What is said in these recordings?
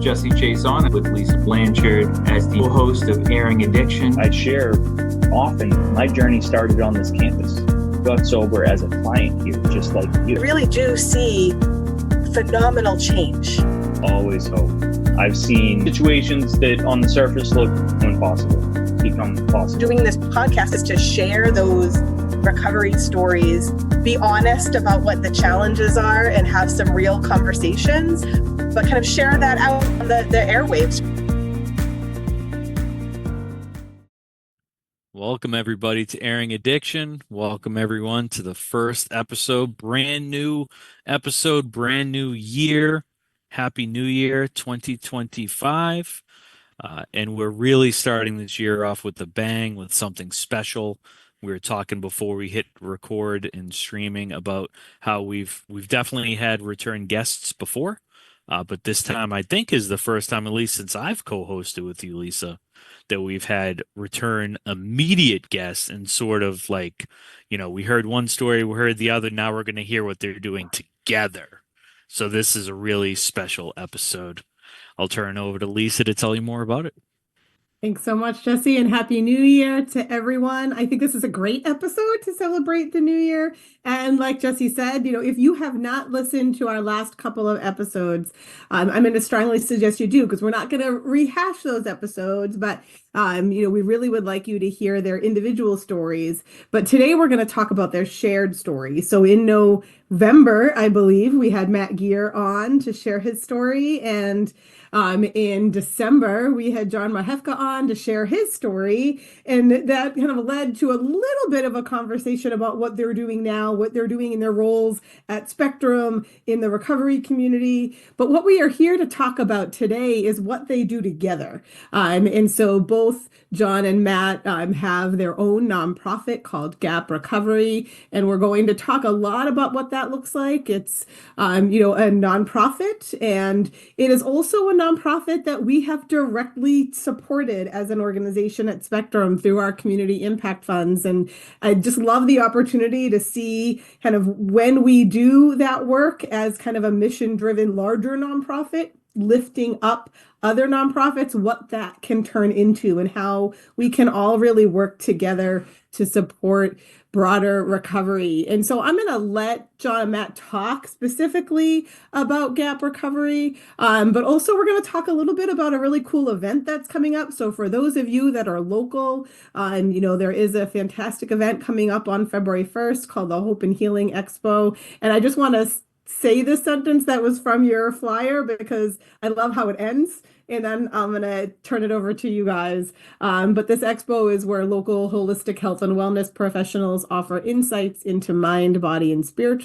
Jesse Chason with Lisa Blanchard as the host of Airing Addiction. I share often my journey started on this campus. Got sober as a client here, just like you. I really do see phenomenal change. Always hope. I've seen situations that on the surface look impossible become possible. Doing this podcast is to share those recovery stories, be honest about what the challenges are and have some real conversations, but kind of share that out on the airwaves. Welcome everybody to Airing Addiction. Welcome everyone to the first episode, brand new episode, brand new year. Happy New Year 2025. And we're really starting this year off with a bang, with something special. We were talking before we hit record and streaming about how we've definitely had return guests before. But this time I think is the first time, at least since I've co-hosted with you, Lisa, that we've had return immediate guests and sort of like, we heard one story, we heard the other. Now we're going to hear what they're doing together. So this is a really special episode. I'll turn over to Lisa to tell you more about it. Thanks so much, Jesse, and Happy New Year to everyone. I think this is a great episode to celebrate the new year. And like Jesse said, if you have not listened to our last couple of episodes, I'm going to strongly suggest you do, because we're not going to rehash those episodes, but we really would like you to hear their individual stories. But today we're going to talk about their shared stories. So in November, I believe, we had Matt Gear on to share his story. And in December, we had John Marhefka on to share his story. And that kind of led to a little bit of a conversation about what they're doing now, what they're doing in their roles at Spectrum, in the recovery community. But what we are here to talk about today is what they do together. And so both John and Matt have their own nonprofit called GAAP Recovery. And we're going to talk a lot about what that looks like. It's, a nonprofit, and it is also a nonprofit that we have directly supported as an organization at Spectrum through our community impact funds. And I just love the opportunity to see kind of when we do that work as kind of a mission-driven larger nonprofit, lifting up other nonprofits, what that can turn into and how we can all really work together to support broader recovery. And so I'm going to let John and Matt talk specifically about GAAP Recovery, but also we're going to talk a little bit about a really cool event that's coming up. So for those of you that are local, there is a fantastic event coming up on February 1st called the Hope and Healing Expo. And I just want to say this sentence that was from your flyer because I love how it ends. And then I'm going to turn it over to you guys. But this expo is where local holistic health and wellness professionals offer insights into mind, body, and spirit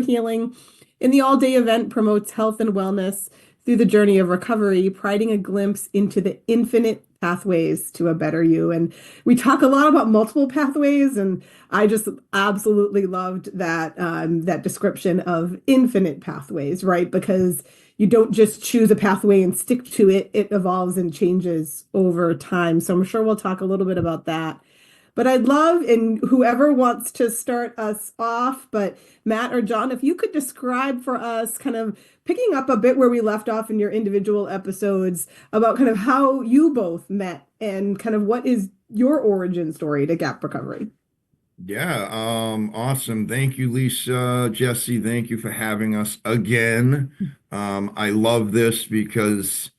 healing. And the all-day event promotes health and wellness through the journey of recovery, providing a glimpse into the infinite pathways to a better you. And we talk a lot about multiple pathways, and I just absolutely loved that description of infinite pathways, right? Because you don't just choose a pathway and stick to it. It evolves and changes over time. So I'm sure we'll talk a little bit about that. But I'd love, and whoever wants to start us off, but Matt or John, if you could describe for us, kind of picking up a bit where we left off in your individual episodes, about kind of how you both met and kind of what is your origin story to GAAP Recovery. Yeah, awesome. Thank you, Lisa, Jesse. Thank you for having us again. I love this because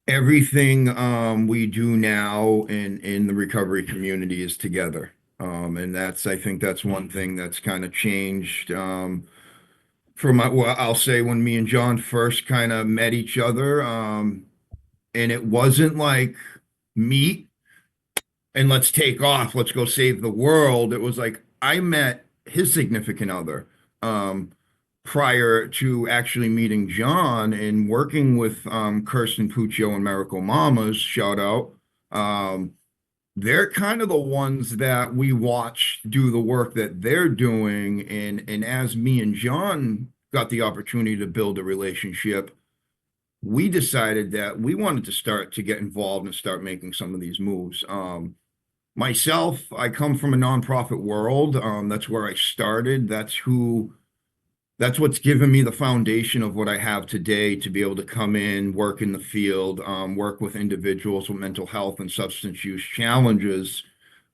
everything we do now in the recovery community is together. And I think that's one thing that's kind of changed from I'll say when me and John first kind of met each other. And it wasn't like meet and let's take off, let's go save the world. It was like I met his significant other prior to actually meeting John and working with Kirsten Puccio and Miracle Mamas, shout out. They're kind of the ones that we watch do the work that they're doing. And as me and John got the opportunity to build a relationship, we decided that we wanted to start to get involved and start making some of these moves. Myself, I come from a nonprofit world. That's where I started. That's who that's what's given me the foundation of what I have today to be able to come in, work in the field, work with individuals with mental health and substance use challenges.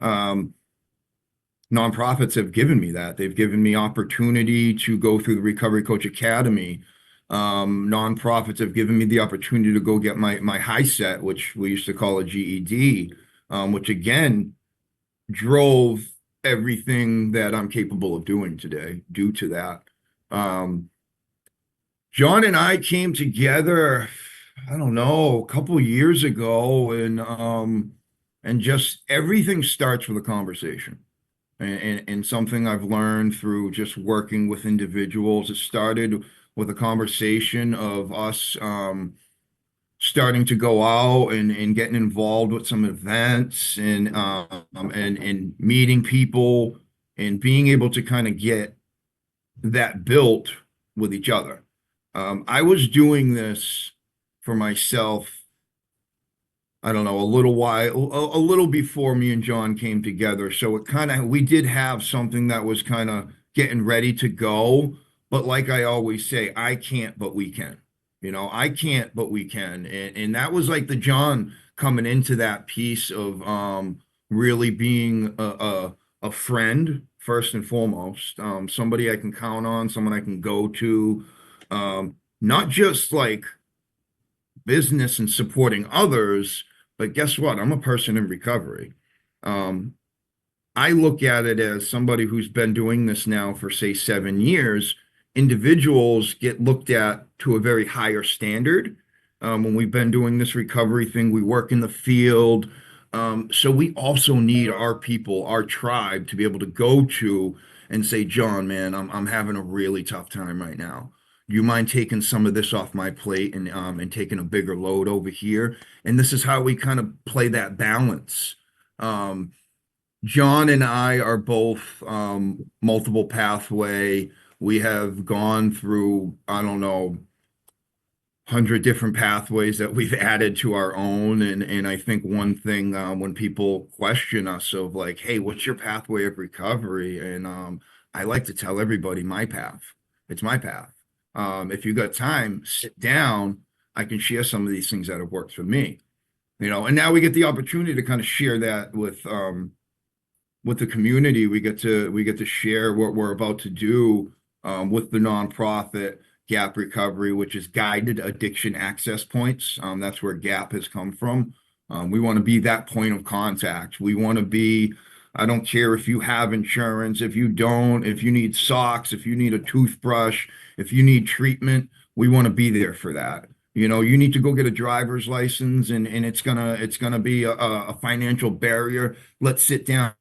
Um, Nonprofits have given me that. They've given me opportunity to go through the Recovery Coach Academy. Nonprofits have given me the opportunity to go get my high set, which we used to call a GED, which again drove everything that I'm capable of doing today due to that. John and I came together, I don't know, a couple years ago, and just everything starts with a conversation. And something I've learned through just working with individuals. It started with a conversation of us starting to go out and getting involved with some events and meeting people and being able to kind of get that built with each other. I was doing this for myself, I don't know, a little before me and John came together. So we did have something that was kind of getting ready to go. But like I always say, I can't, but we can. I can't, but we can. And that was like the John coming into that piece of really being a friend first and foremost, somebody I can count on, someone I can go to, not just like business and supporting others, but guess what? I'm a person in recovery. I look at it as somebody who's been doing this now for, say, 7 years. Individuals get looked at to a very higher standard. When we've been doing this recovery thing, we work in the field. So we also need our people, our tribe, to be able to go to and say, John, man, I'm having a really tough time right now. Do you mind taking some of this off my plate and taking a bigger load over here? And this is how we kind of play that balance. John and I are both multiple pathway. We have gone through, I don't know, 100 different pathways that we've added to our own. And I think one thing when people question us of like, hey, what's your pathway of recovery? And I like to tell everybody my path. It's my path. If you got time, sit down. I can share some of these things that have worked for me. And now we get the opportunity to kind of share that with the community. We get to share what we're about to do with the nonprofit G.A.A.P Recovery, which is Guided Addiction Access Points. That's where G.A.A.P has come from. We want to be that point of contact. We want to be, I don't care if you have insurance, if you don't, if you need socks, if you need a toothbrush, if you need treatment, we want to be there for that. You need to go get a driver's license and it's gonna be a financial barrier. Let's sit down,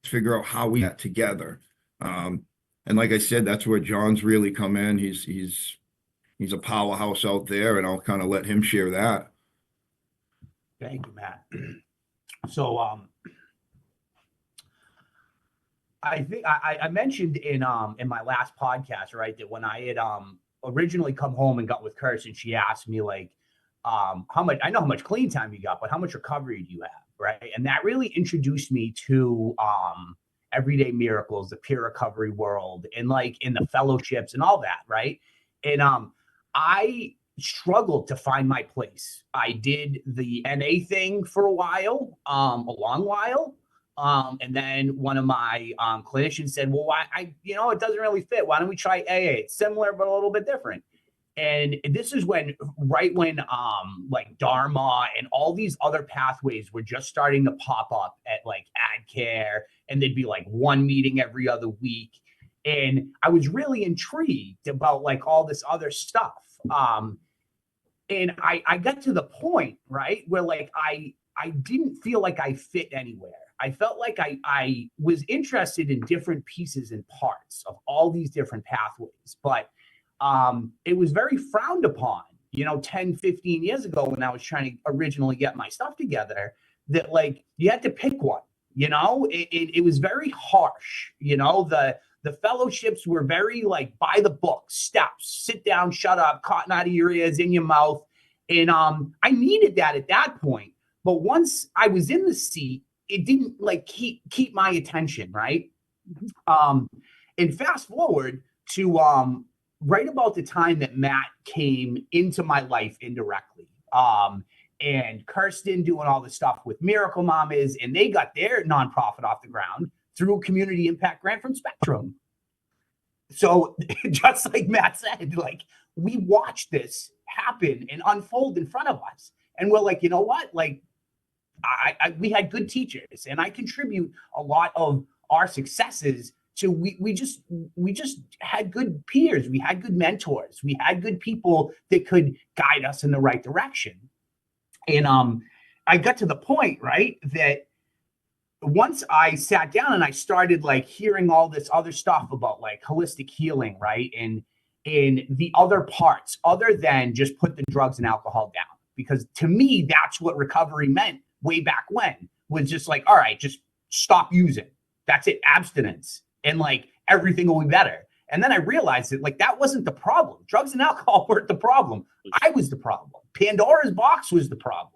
figure out how we get together. And like I said, that's where John's really come in. He's a powerhouse out there, and I'll kind of let him share that. Thank you, Matt. So I think I mentioned in my last podcast, right, that when I had originally come home and got with Kirsten, she asked me like, how much, I know how much clean time you got, but how much recovery do you have, right? And that really introduced me to Everyday Miracles, the peer recovery world, and like in the fellowships and all that, right? And I struggled to find my place. I did the NA thing for a while, a long while. And then one of my clinicians said, well, it doesn't really fit. Why don't we try AA? It's similar, but a little bit different. And this is when like Dharma and all these other pathways were just starting to pop up at like AdCare, and they'd be like one meeting every other week. And I was really intrigued about like all this other stuff. And I got to the point, right, where like I didn't feel like I fit anywhere. I felt like I was interested in different pieces and parts of all these different pathways, but it was very frowned upon, 10, 15 years ago when I was trying to originally get my stuff together, that like you had to pick one, it was very harsh. The fellowships were very like by the book, steps, sit down, shut up, cotton out of your ears, in your mouth. And I needed that at that point. But once I was in the seat, it didn't like keep my attention, right? And fast forward to right about the time that Matt came into my life indirectly. And Kirsten doing all the stuff with Miracle Mamas, and they got their nonprofit off the ground through a community impact grant from Spectrum. So just like Matt said, like, we watched this happen and unfold in front of us. And we're like, you know what? Like, we had good teachers, and I contribute a lot of our successes to we just had good peers. We had good mentors. We had good people that could guide us in the right direction. And I got to the point, right, that once I sat down and I started like hearing all this other stuff about like holistic healing, right, and in the other parts other than just put the drugs and alcohol down, because to me that's what recovery meant way back when, was just like, all right, just stop using. That's it, abstinence, and like everything will be better. And then I realized that like that wasn't the problem. Drugs and alcohol weren't the problem. I was the problem. Pandora's box was the problem.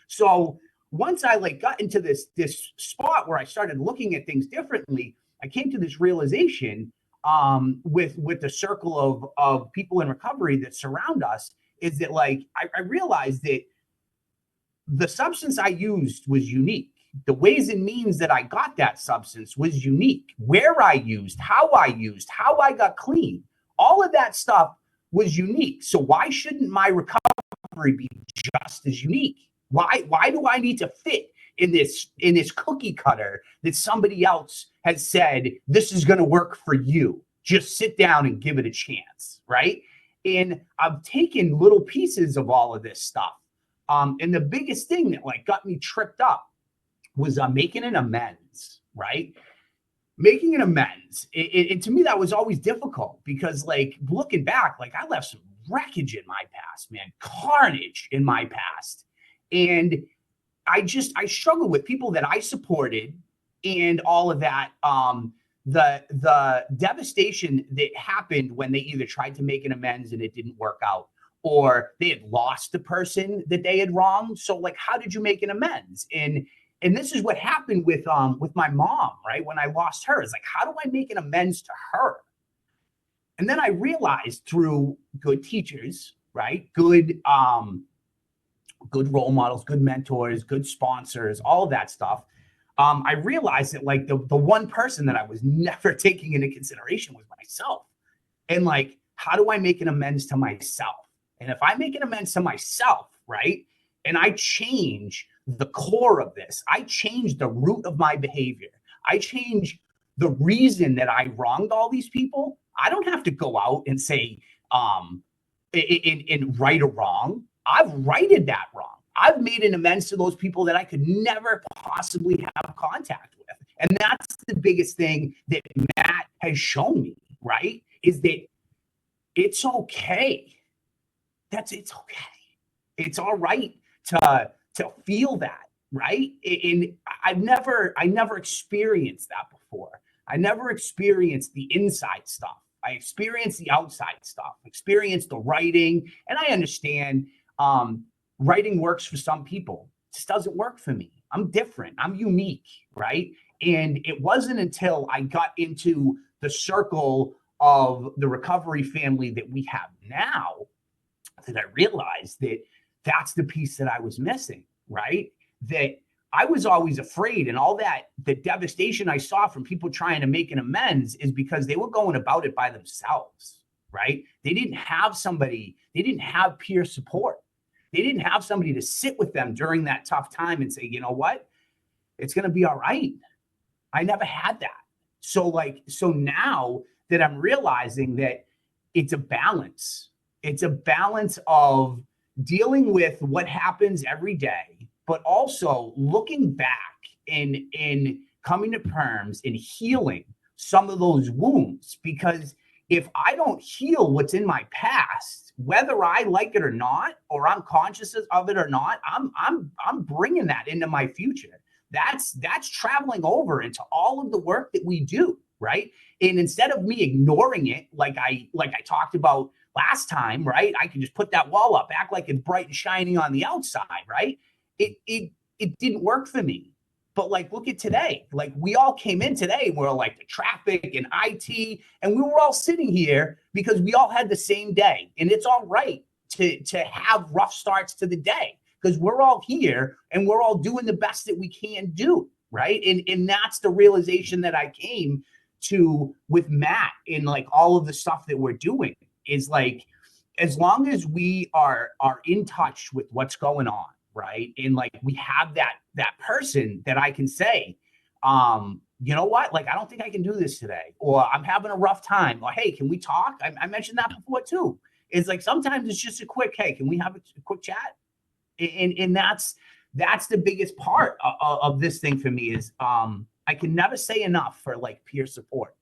So once I like got into this spot where I started looking at things differently, I came to this realization with the circle of people in recovery that surround us, is that like I realized that the substance I used was unique. The ways and means that I got that substance was unique. Where I used, how I got clean, all of that stuff was unique. So why shouldn't my recovery be just as unique? Why do I need to fit in this cookie cutter that somebody else has said, this is going to work for you? Just sit down and give it a chance, right? And I've taken little pieces of all of this stuff. And the biggest thing that like got me tripped up was making an amends, right? Making an amends. And to me, that was always difficult because like looking back, like I left some wreckage in my past, man, carnage in my past. And I struggled with people that I supported and all of that. The devastation that happened when they either tried to make an amends and it didn't work out, or they had lost the person that they had wronged. So like, how did you make an amends? And this is what happened with my mom, right? When I lost her, it's like, how do I make an amends to her? And then I realized through good teachers, right? Good role models, good mentors, good sponsors, all of that stuff. I realized that like the one person that I was never taking into consideration was myself. And like, how do I make an amends to myself? And if I make an amends to myself, right, and I change the core of this, I change the root of my behavior, I change the reason that I wronged all these people, I don't have to go out and say, in right or wrong. I've righted that wrong. I've made an amends to those people that I could never possibly have contact with. And that's the biggest thing that Matt has shown me, right? Is that it's okay. It's okay. It's all right to feel that, right? And I never experienced that before. I never experienced the inside stuff. I experienced the outside stuff, experienced the writing, and I understand writing works for some people. It just doesn't work for me. I'm different. I'm unique, right? And it wasn't until I got into the circle of the recovery family that we have now that I realized that that's the piece that I was missing, right? That I was always afraid, and all that, the devastation I saw from people trying to make an amends is because they were going about it by themselves, right? They didn't have somebody, they didn't have peer support. They didn't have somebody to sit with them during that tough time and say, you know what? It's going to be all right. I never had that. So now that I'm realizing that it's a balance. It's a balance of dealing with what happens every day, but also looking back and coming to terms and healing some of those wounds. Because if I don't heal what's in my past, whether I like it or not, or I'm conscious of it or not, I'm bringing that into my future. That's traveling over into all of the work that we do, right? And instead of me ignoring it, like I talked about last time, right? I can just put that wall up, act like it's bright and shining on the outside, right? It didn't work for me. But like, look at today. Like, we all came in today and we're like the traffic and IT, and we were all sitting here because we all had the same day. And it's all right to have rough starts to the day because we're all here and we're all doing the best that we can do, right? And that's the realization that I came to with Matt in like all of the stuff that we're doing is like, as long as we are in touch with what's going on, right? And like we have that person that I can say, you know what? Like, I don't think I can do this today, or I'm having a rough time, or hey, can we talk? I mentioned that before too. It's like sometimes it's just a quick, hey, can we have a quick chat? And that's the biggest part of this thing for me is I can never say enough for like peer support.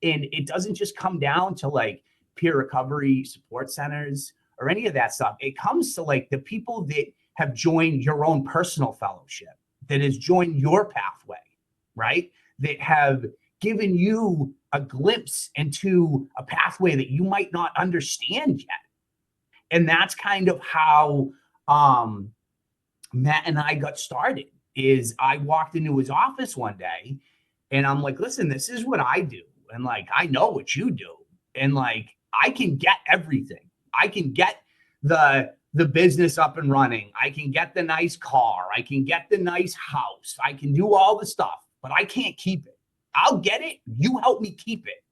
And it doesn't just come down to like peer recovery support centers or any of that stuff. It comes to like the people that have joined your own personal fellowship, that has joined your pathway, right? That have given you a glimpse into a pathway that you might not understand yet. And that's kind of how Matt and I got started. Is I walked into his office one day and I'm like, listen, this is what I do. And like, I know what you do. And like, I can get everything. I can get the business up and running. I can get the nice car. I can get the nice house. I can do all the stuff, but I can't keep it. I'll get it. You help me keep it.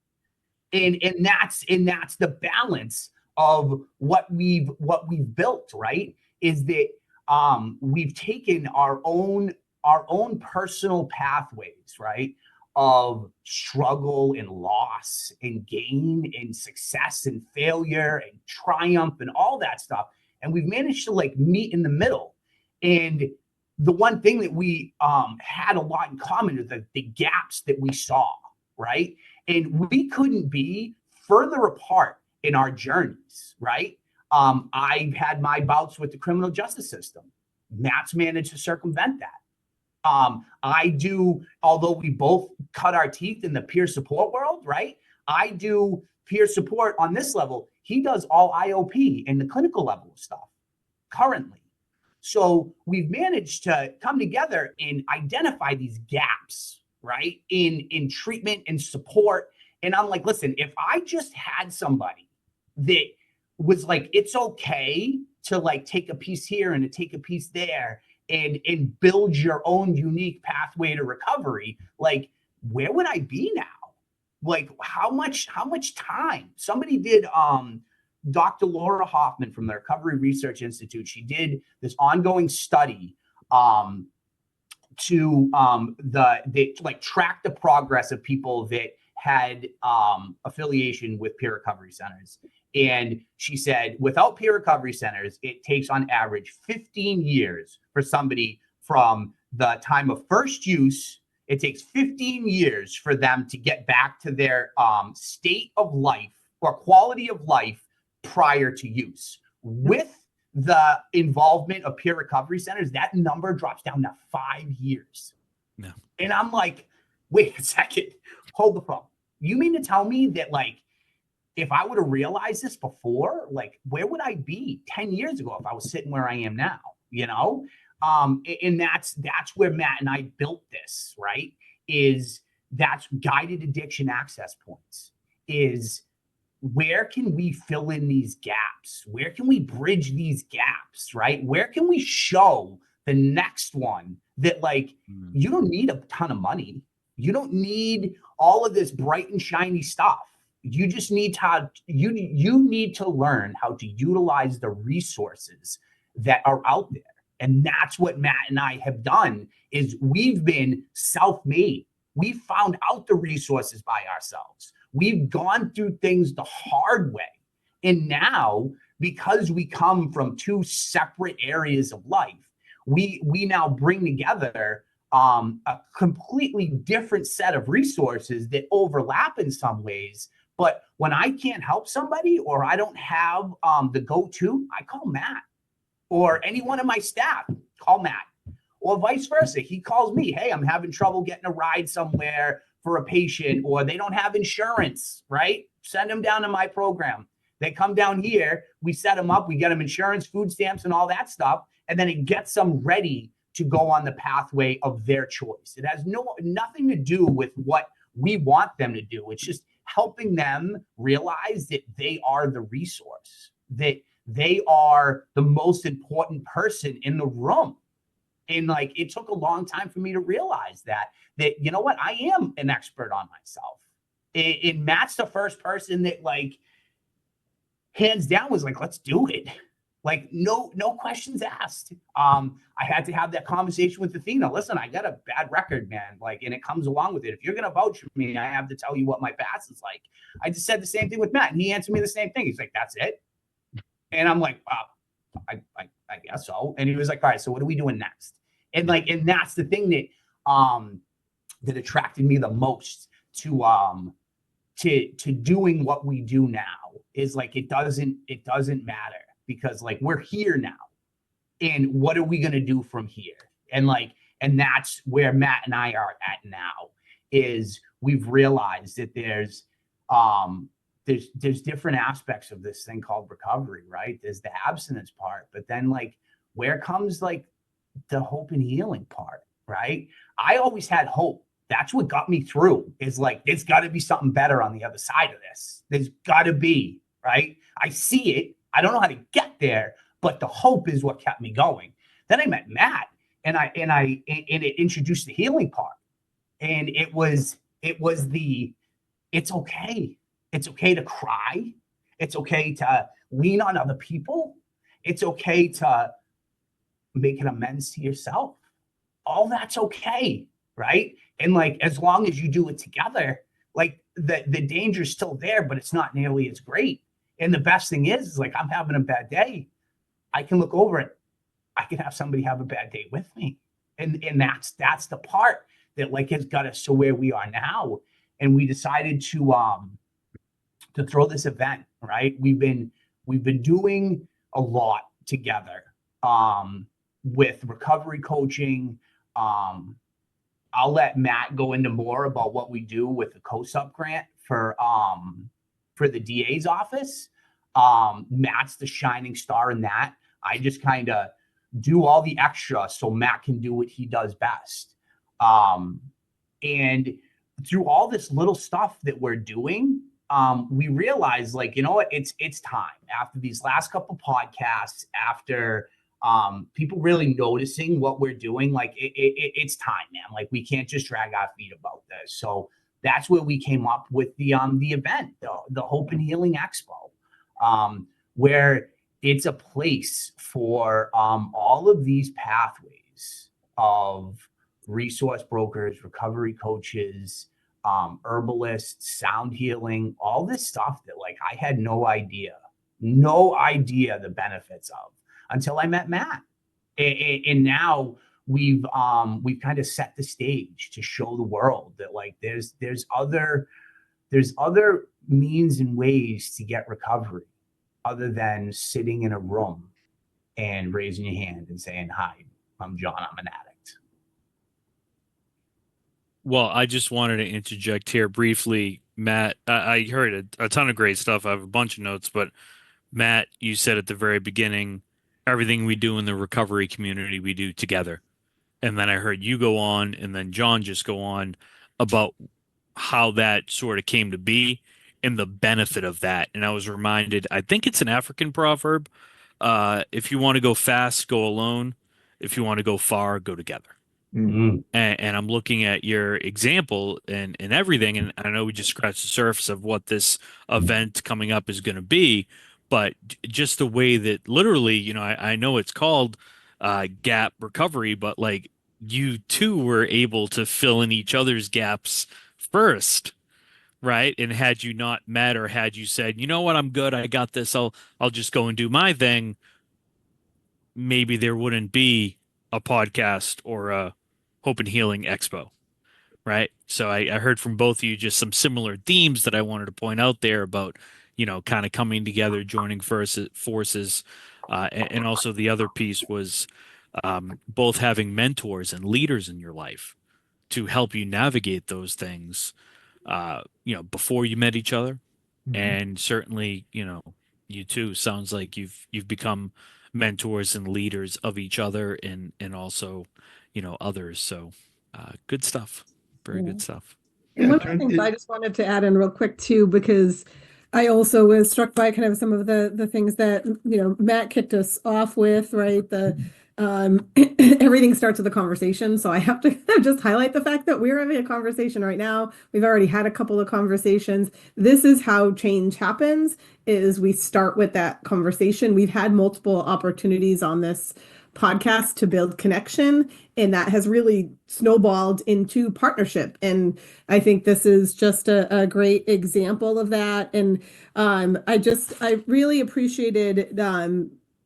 And that's the balance of what we've built, right? Is that we've taken our own personal pathways, right? Of struggle and loss and gain and success and failure and triumph and all that stuff. And we've managed to like meet in the middle. And the one thing that we had a lot in common is the gaps that we saw, right? And we couldn't be further apart in our journeys, right? I've had my bouts with the criminal justice system. Matt's managed to circumvent that. I do, although we both cut our teeth in the peer support world, right? I do peer support on this level. He does all IOP and the clinical level of stuff currently. So we've managed to come together and identify these gaps, right? In treatment and support. And I'm like, listen, if I just had somebody that was like, it's okay to like take a piece here and to take a piece there and build your own unique pathway to recovery, like, where would I be now? Like, how much time? Somebody did, Dr. Laura Hoffman from the Recovery Research Institute, she did this ongoing study to like track the progress of people that had affiliation with peer recovery centers. And she said, without peer recovery centers, it takes on average 15 years for somebody from the time of first use. It takes 15 years for them to get back to their state of life or quality of life prior to use. With the involvement of peer recovery centers, that number drops down to 5 years. No. And I'm like, wait a second, hold the phone. You mean to tell me that, like, if I would have realized this before, like, where would I be 10 years ago if I was sitting where I am now, you know? And that's where Matt and I built this, right? Is that's guided addiction access points. Is where can we fill in these gaps? Where can we bridge these gaps, right? Where can we show the next one that, like, you don't need a ton of money. You don't need all of this bright and shiny stuff. You just need to, you need to learn how to utilize the resources that are out there. And that's what Matt and I have done, is we've been self-made. We found out the resources by ourselves. We've gone through things the hard way. And now, because we come from two separate areas of life, we now bring together a completely different set of resources that overlap in some ways. But when I can't help somebody, or I don't have the go-to, I call Matt. Or any one of my staff, call Matt. Or vice versa. He calls me, hey, I'm having trouble getting a ride somewhere for a patient, or they don't have insurance, right? Send them down to my program. They come down here, we set them up, we get them insurance, food stamps, and all that stuff. And then it gets them ready to go on the pathway of their choice. It has nothing to do with what we want them to do. It's just helping them realize that they are the resource, that they are the most important person in the room. And like, it took a long time for me to realize that, you know what, I am an expert on myself. And Matt's the first person that, like, hands down was like, let's do it. Like, no questions asked. I had to have that conversation with Athena. Listen, I got a bad record, man. Like, and it comes along with it. If you're going to vouch for me, I have to tell you what my past is like. I just said the same thing with Matt, and he answered me the same thing. He's like, that's it. And I'm like, I guess so. And he was like, all right, so what are we doing next? And like, and that's the thing that attracted me the most to doing what we do now, is like, it doesn't matter, because like, we're here now, and what are we going to do from here? And like, and that's where Matt and I are at now, is we've realized that there's different aspects of this thing called recovery, right? There's the abstinence part, but then like, where comes like the hope and healing part, right? I always had hope. That's what got me through, is like, there's got to be something better on the other side of this. There's got to be, right? I see it. I don't know how to get there, but the hope is what kept me going. Then I met Matt, and it introduced the healing part. And it was it's okay. It's okay to cry. It's okay to lean on other people. It's okay to make an amends to yourself. All that's okay, right? And like, as long as you do it together, like, the danger's still there, but it's not nearly as great. And the best thing is like, I'm having a bad day, I can look over it. I can have somebody have a bad day with me. And that's the part that like has got us to where we are now. And we decided to throw this event, right? We've been doing a lot together with recovery coaching. I'll let Matt go into more about what we do with the COSUP grant for the DA's office. Matt's the shining star in that. I just kind of do all the extra so Matt can do what he does best. And through all this little stuff that we're doing, we realize, like, you know what, it's time. After these last couple podcasts, after people really noticing what we're doing, like, it's time, man. Like, we can't just drag our feet about this. So that's where we came up with the event, the Hope and Healing Expo, where it's a place for all of these pathways of resource brokers, recovery coaches, herbalists, sound healing, all this stuff that like I had no idea the benefits of until I met Matt. And now we've kind of set the stage to show the world that like there's other means and ways to get recovery other than sitting in a room and raising your hand and saying, hi, I'm John, I'm an addict. Well, I just wanted to interject here briefly, Matt. I heard a ton of great stuff. I have a bunch of notes, but Matt, you said at the very beginning, everything we do in the recovery community, we do together. And then I heard you go on, and then John just go on about how that sort of came to be and the benefit of that. And I was reminded, I think it's an African proverb. If you want to go fast, go alone. If you want to go far, go together. Mm-hmm. And I'm looking at your example and everything, and I know we just scratched the surface of what this event coming up is going to be, but just the way that literally, you know, I know it's called GAAP Recovery, but like you two were able to fill in each other's gaps first, right? And had you not met, or had you said, you know what, I'm good, I got this, I'll just go and do my thing, maybe there wouldn't be a podcast or a Hope and Healing Expo, right? So I heard from both of you just some similar themes that I wanted to point out there about, you know, kind of coming together, joining forces. And also the other piece was both having mentors and leaders in your life to help you navigate those things, you know, before you met each other. Mhm. And certainly, you know, you too, sounds like you've become mentors and leaders of each other and also, others. So good stuff. Very good stuff. And one of the things I just wanted to add in real quick too, because I also was struck by kind of some of the things that Matt kicked us off with, right? The everything starts with a conversation. So I have to just highlight the fact that we're having a conversation right now. We've already had a couple of conversations. This is how change happens, is we start with that conversation. We've had multiple opportunities on this podcast to build connection, and that has really snowballed into partnership. And I think this is just a great example of that. And I really appreciated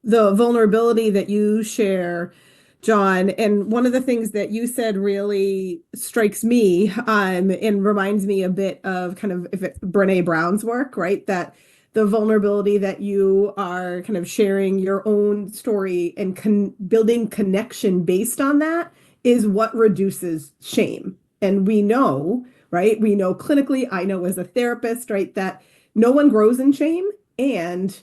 the vulnerability that you share, John. And one of the things that you said really strikes me and reminds me a bit of kind of Brene Brown's work, right? That the vulnerability that you are kind of sharing your own story and building connection based on that is what reduces shame. And we know, right? We know clinically, I know as a therapist, right, that no one grows in shame, and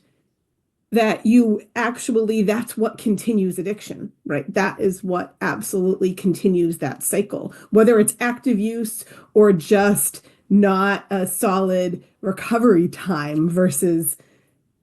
that that's what continues addiction, right? That is what absolutely continues that cycle, whether it's active use or just not a solid recovery time versus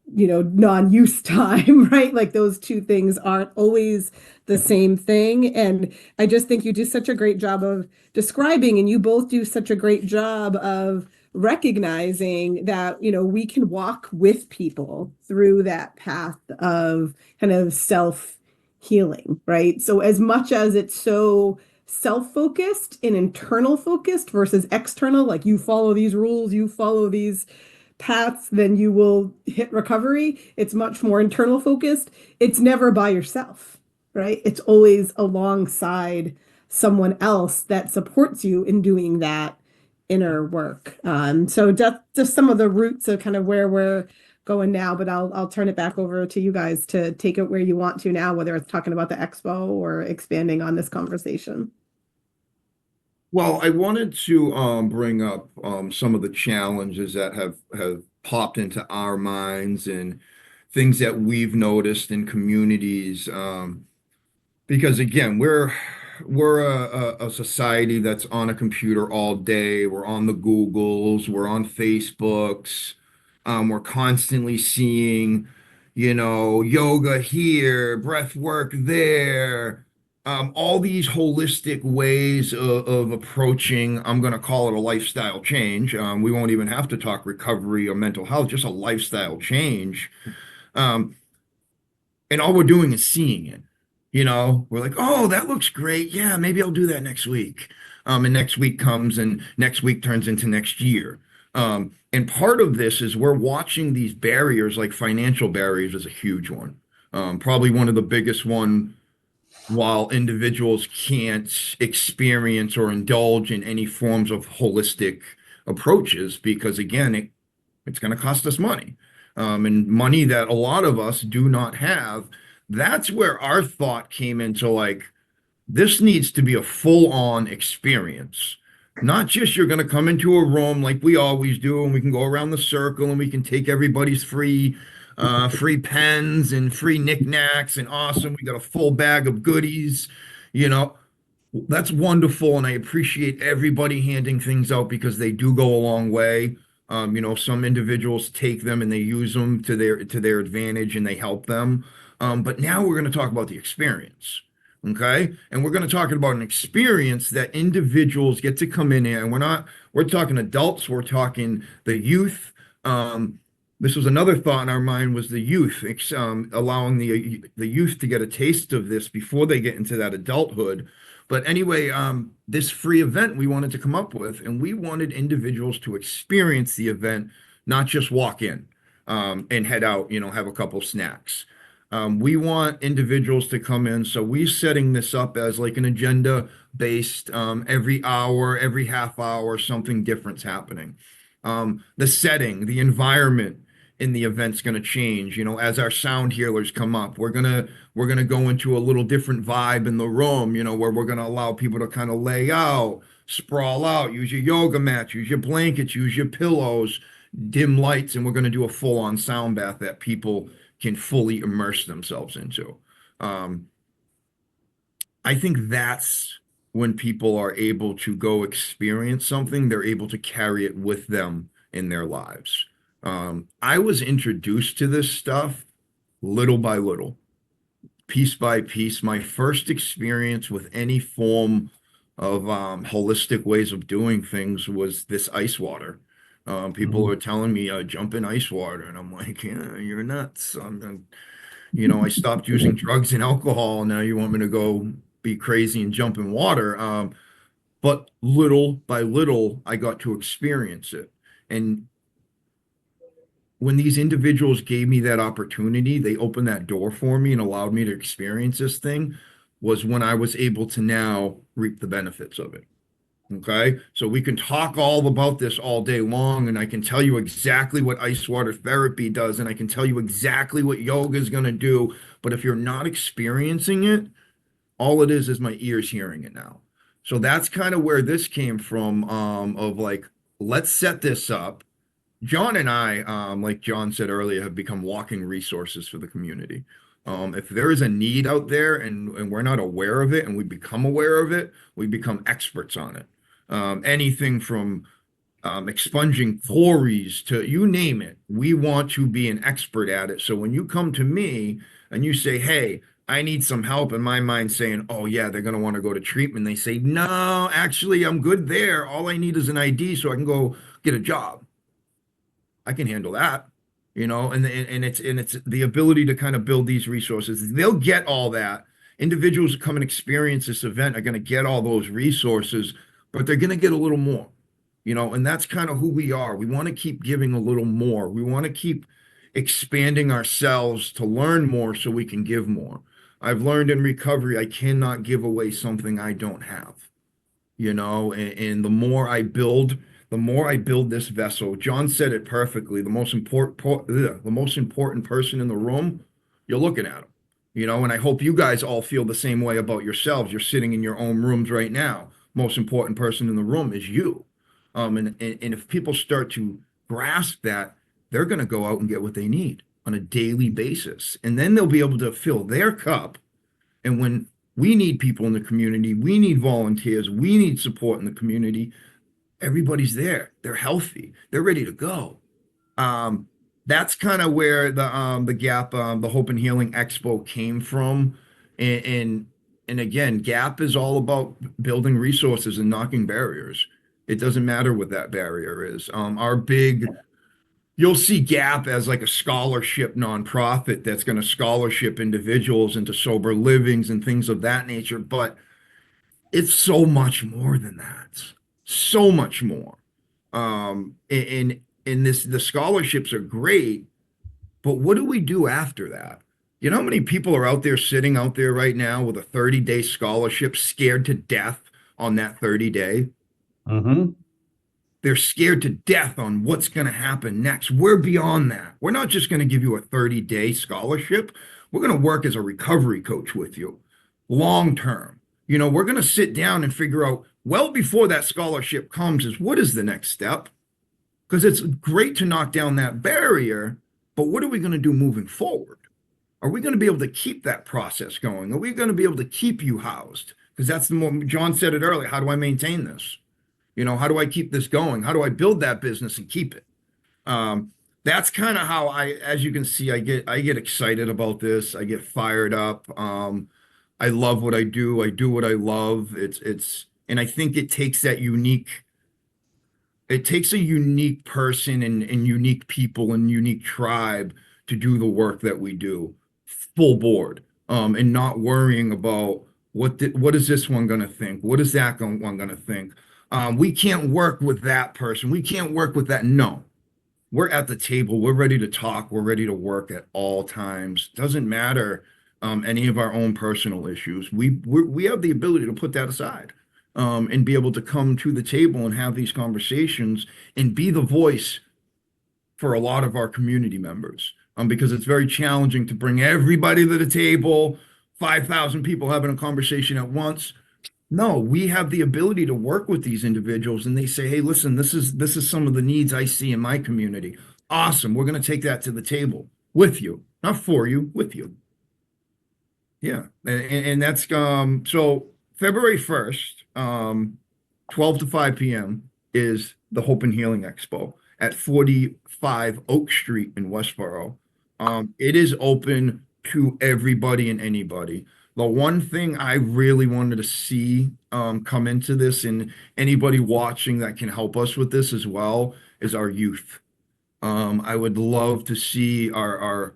non-use time, right? Like those two things aren't always the same thing. And I just think you do such a great job of describing, and you both do such a great job of recognizing that, we can walk with people through that path of kind of self-healing, right? So as much as it's so self-focused and internal focused versus external, like you follow these rules, you follow these paths, then you will hit recovery. It's much more internal focused. It's never by yourself, right? It's always alongside someone else that supports you in doing that inner work. So just some of the roots of kind of where we're going now, but I'll turn it back over to you guys to take it where you want to now, whether it's talking about the expo or expanding on this conversation. Well, I wanted to bring up some of the challenges that have popped into our minds and things that we've noticed in communities. Because again, we're a society that's on a computer all day. We're on the Googles, we're on Facebooks. We're constantly seeing, yoga here, breath work there, all these holistic ways of approaching, I'm going to call it a lifestyle change. We won't even have to talk recovery or mental health, just a lifestyle change. Um, and all we're doing is seeing it. We're like, oh, that looks great. Yeah, maybe I'll do that next week. And next week comes, and next week turns into next year. And part of this is we're watching these barriers, like financial barriers is a huge one. Probably one of the biggest one, while individuals can't experience or indulge in any forms of holistic approaches, because again, it's going to cost us money. And money that a lot of us do not have. That's where our thought came into, like, this needs to be a full-on experience. Not just you're going to come into a room like we always do, and we can go around the circle and we can take everybody's free pens and free knickknacks, and awesome, we got a full bag of goodies. You know, that's wonderful, and I appreciate everybody handing things out because they do go a long way. Some individuals take them and they use them to their advantage and they help them. But now we're going to talk about the experience. Okay. And we're going to talk about an experience that individuals get to come in here. And we're talking adults, we're talking the youth. This was another thought in our mind, was the youth, allowing the youth to get a taste of this before they get into that adulthood. But anyway, this free event we wanted to come up with, and we wanted individuals to experience the event, not just walk in and head out, have a couple snacks. We want individuals to come in. So we're setting this up as like an agenda based, every hour, every half hour, something different's happening. The setting, the environment in the event's going to change. As our sound healers come up, we're gonna go into a little different vibe in the room, where we're gonna allow people to kind of lay out, sprawl out, use your yoga mats, use your blankets, use your pillows, dim lights, and we're gonna do a full-on sound bath that people can fully immerse themselves into. I think that's when people are able to go experience something, they're able to carry it with them in their lives. I was introduced to this stuff little by little, piece by piece. My first experience with any form of holistic ways of doing things was this ice water. People are telling me, jump in ice water. And I'm like, yeah, you're nuts. I stopped using drugs and alcohol. Now you want me to go be crazy and jump in water. But little by little, I got to experience it. And when these individuals gave me that opportunity, they opened that door for me and allowed me to experience this thing, was when I was able to now reap the benefits of it. Okay. So we can talk all about this all day long, and I can tell you exactly what ice water therapy does, and I can tell you exactly what yoga is going to do. But if you're not experiencing it, all it is my ears hearing it now. So that's kind of where this came from, of like, let's set this up. John and I, like John said earlier, have become walking resources for the community. If there is a need out there and we're not aware of it and we become aware of it, we become experts on it. Anything from expunging quarries to you name it, we want to be an expert at it. So when you come to me and you say, hey, I need some help, in my mind saying, oh yeah, they're going to want to go to treatment. They say, no, actually, I'm good there. All I need is an ID so I can go get a job. I can handle that, and it's the ability to kind of build these resources. They'll get all that. Individuals who come and experience this event are going to get all those resources, but they're going to get a little more, and that's kind of who we are. We want to keep giving a little more. We want to keep expanding ourselves to learn more so we can give more. I've learned in recovery, I cannot give away something I don't have, and the more I build this vessel. John said it perfectly. The most important person in the room, you're looking at them, and I hope you guys all feel the same way about yourselves. You're sitting in your own rooms right now. Most important person in the room is you. And if people start to grasp that, they're going to go out and get what they need on a daily basis. And then they'll be able to fill their cup. And when we need people in the community, we need volunteers, we need support in the community, everybody's there. They're healthy. They're ready to go. That's kind of where the GAP, the Hope and Healing Expo came from. And again, GAP is all about building resources and knocking barriers. It doesn't matter what that barrier is. You'll see GAP as like a scholarship nonprofit that's going to scholarship individuals into sober livings and things of that nature. But it's so much more than that. So much more. And the scholarships are great, but what do we do after that? You know how many people are out there sitting out there right now with a 30-day scholarship, scared to death on that 30-day? They're scared to death on what's going to happen next. We're beyond that. We're not just going to give you a 30-day scholarship. We're going to work as a recovery coach with you long term. We're going to sit down and figure out, well before that scholarship comes, is what is the next step? Because it's great to knock down that barrier, but what are we going to do moving forward? Are we going to be able to keep that process going? Are we going to be able to keep you housed? Because that's John said it earlier. How do I maintain this? How do I keep this going? How do I build that business and keep it? That's kind of how as you can see, I get excited about this. I get fired up. I love what I do. I do what I love. And I think it takes a unique person and unique people and unique tribe to do the work that we do full board, and not worrying about what is this one going to think? What is that one going to think? We can't work with that person. We can't work with that. No, we're at the table. We're ready to talk. We're ready to work at all times. Doesn't matter any of our own personal issues. We have the ability to put that aside, and be able to come to the table and have these conversations and be the voice for a lot of our community members. Because it's very challenging to bring everybody to the table, 5,000 people having a conversation at once. No, we have the ability to work with these individuals, and they say, hey, listen, this is some of the needs I see in my community. Awesome. We're going to take that to the table with you. not for you, with you. Yeah, and that's so February 1st, 12 to 5 p.m. is the Hope and Healing Expo at 45 Oak Street in Westboro. It is open to everybody and anybody. The one thing I really wanted to see come into this, and anybody watching that can help us with this as well, is our youth. I would love to see our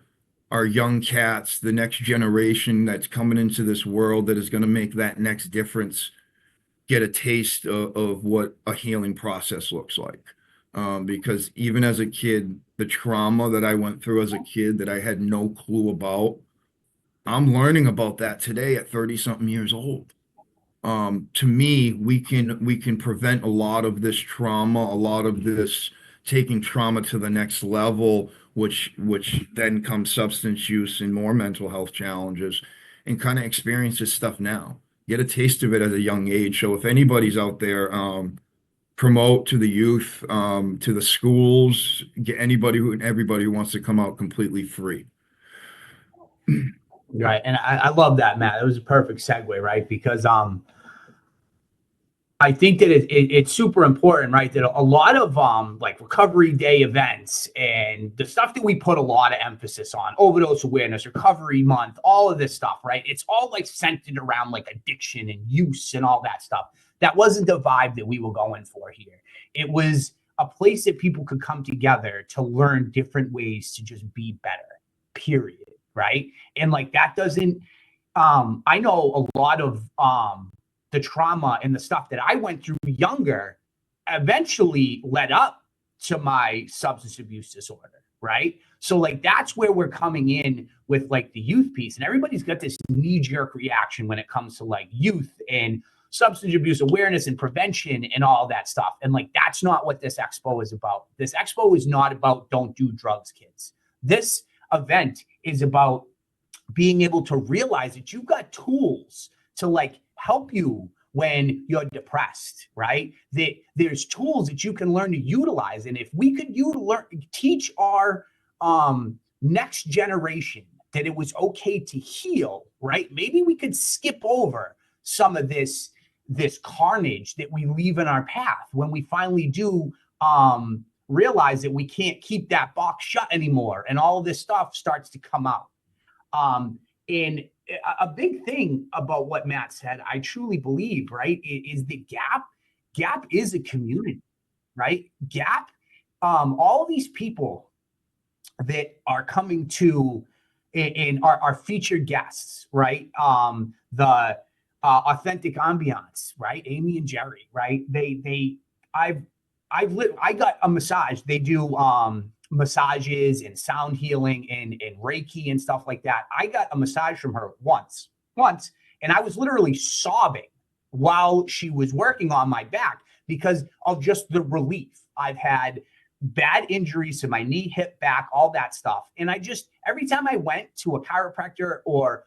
young cats, the next generation that's coming into this world that is going to make that next difference, get a taste of what a healing process looks like. Because even as a kid, the trauma that I went through as a kid that I had no clue about, I'm learning about that today at 30 something years old. To me, we can prevent a lot of this trauma, a lot of this taking trauma to the next level, which then comes substance use and more mental health challenges, and kind of experience this stuff now. Get a taste of it at a young age. So if anybody's out there, promote to the youth, to the schools, get anybody who and everybody who wants to come out completely free. Right. And I love that, Matt. It was a perfect segue, right? Because I think that it's super important, right? That a lot of like recovery day events and the stuff that we put a lot of emphasis on, overdose awareness, recovery month, all of this stuff, right? It's all like centered around like addiction and use and all that stuff. That wasn't the vibe that we were going for here. It was a place that people could come together to learn different ways to just be better, period. Right. And like that doesn't, I know a lot of the trauma and the stuff that I went through younger eventually led up to my substance abuse disorder. Right. So like that's where we're coming in with like the youth piece, and everybody's got this knee-jerk reaction when it comes to like youth and substance abuse awareness and prevention and all that stuff. And like that's not what this expo is about. This expo is not about don't do drugs, kids. This event is about being able to realize that you've got tools to like help you when you're depressed, right? That there's tools that you can learn to utilize. And if we could teach our next generation that it was okay to heal, right? Maybe we could skip over some of this carnage that we leave in our path when we finally do realize that we can't keep that box shut anymore, and all of this stuff starts to come out. And a big thing about what Matt said, I truly believe, right, is that GAAP is a community, right? GAAP, all these people that are coming to and are featured guests, right? The Authentic Ambiance, right? Amy and Jerry, right? I got a massage. They do massages and sound healing and Reiki and stuff like that. I got a massage from her once, and I was literally sobbing while she was working on my back because of just the relief. I've had bad injuries to my knee, hip, back, all that stuff. And I just, every time I went to a chiropractor or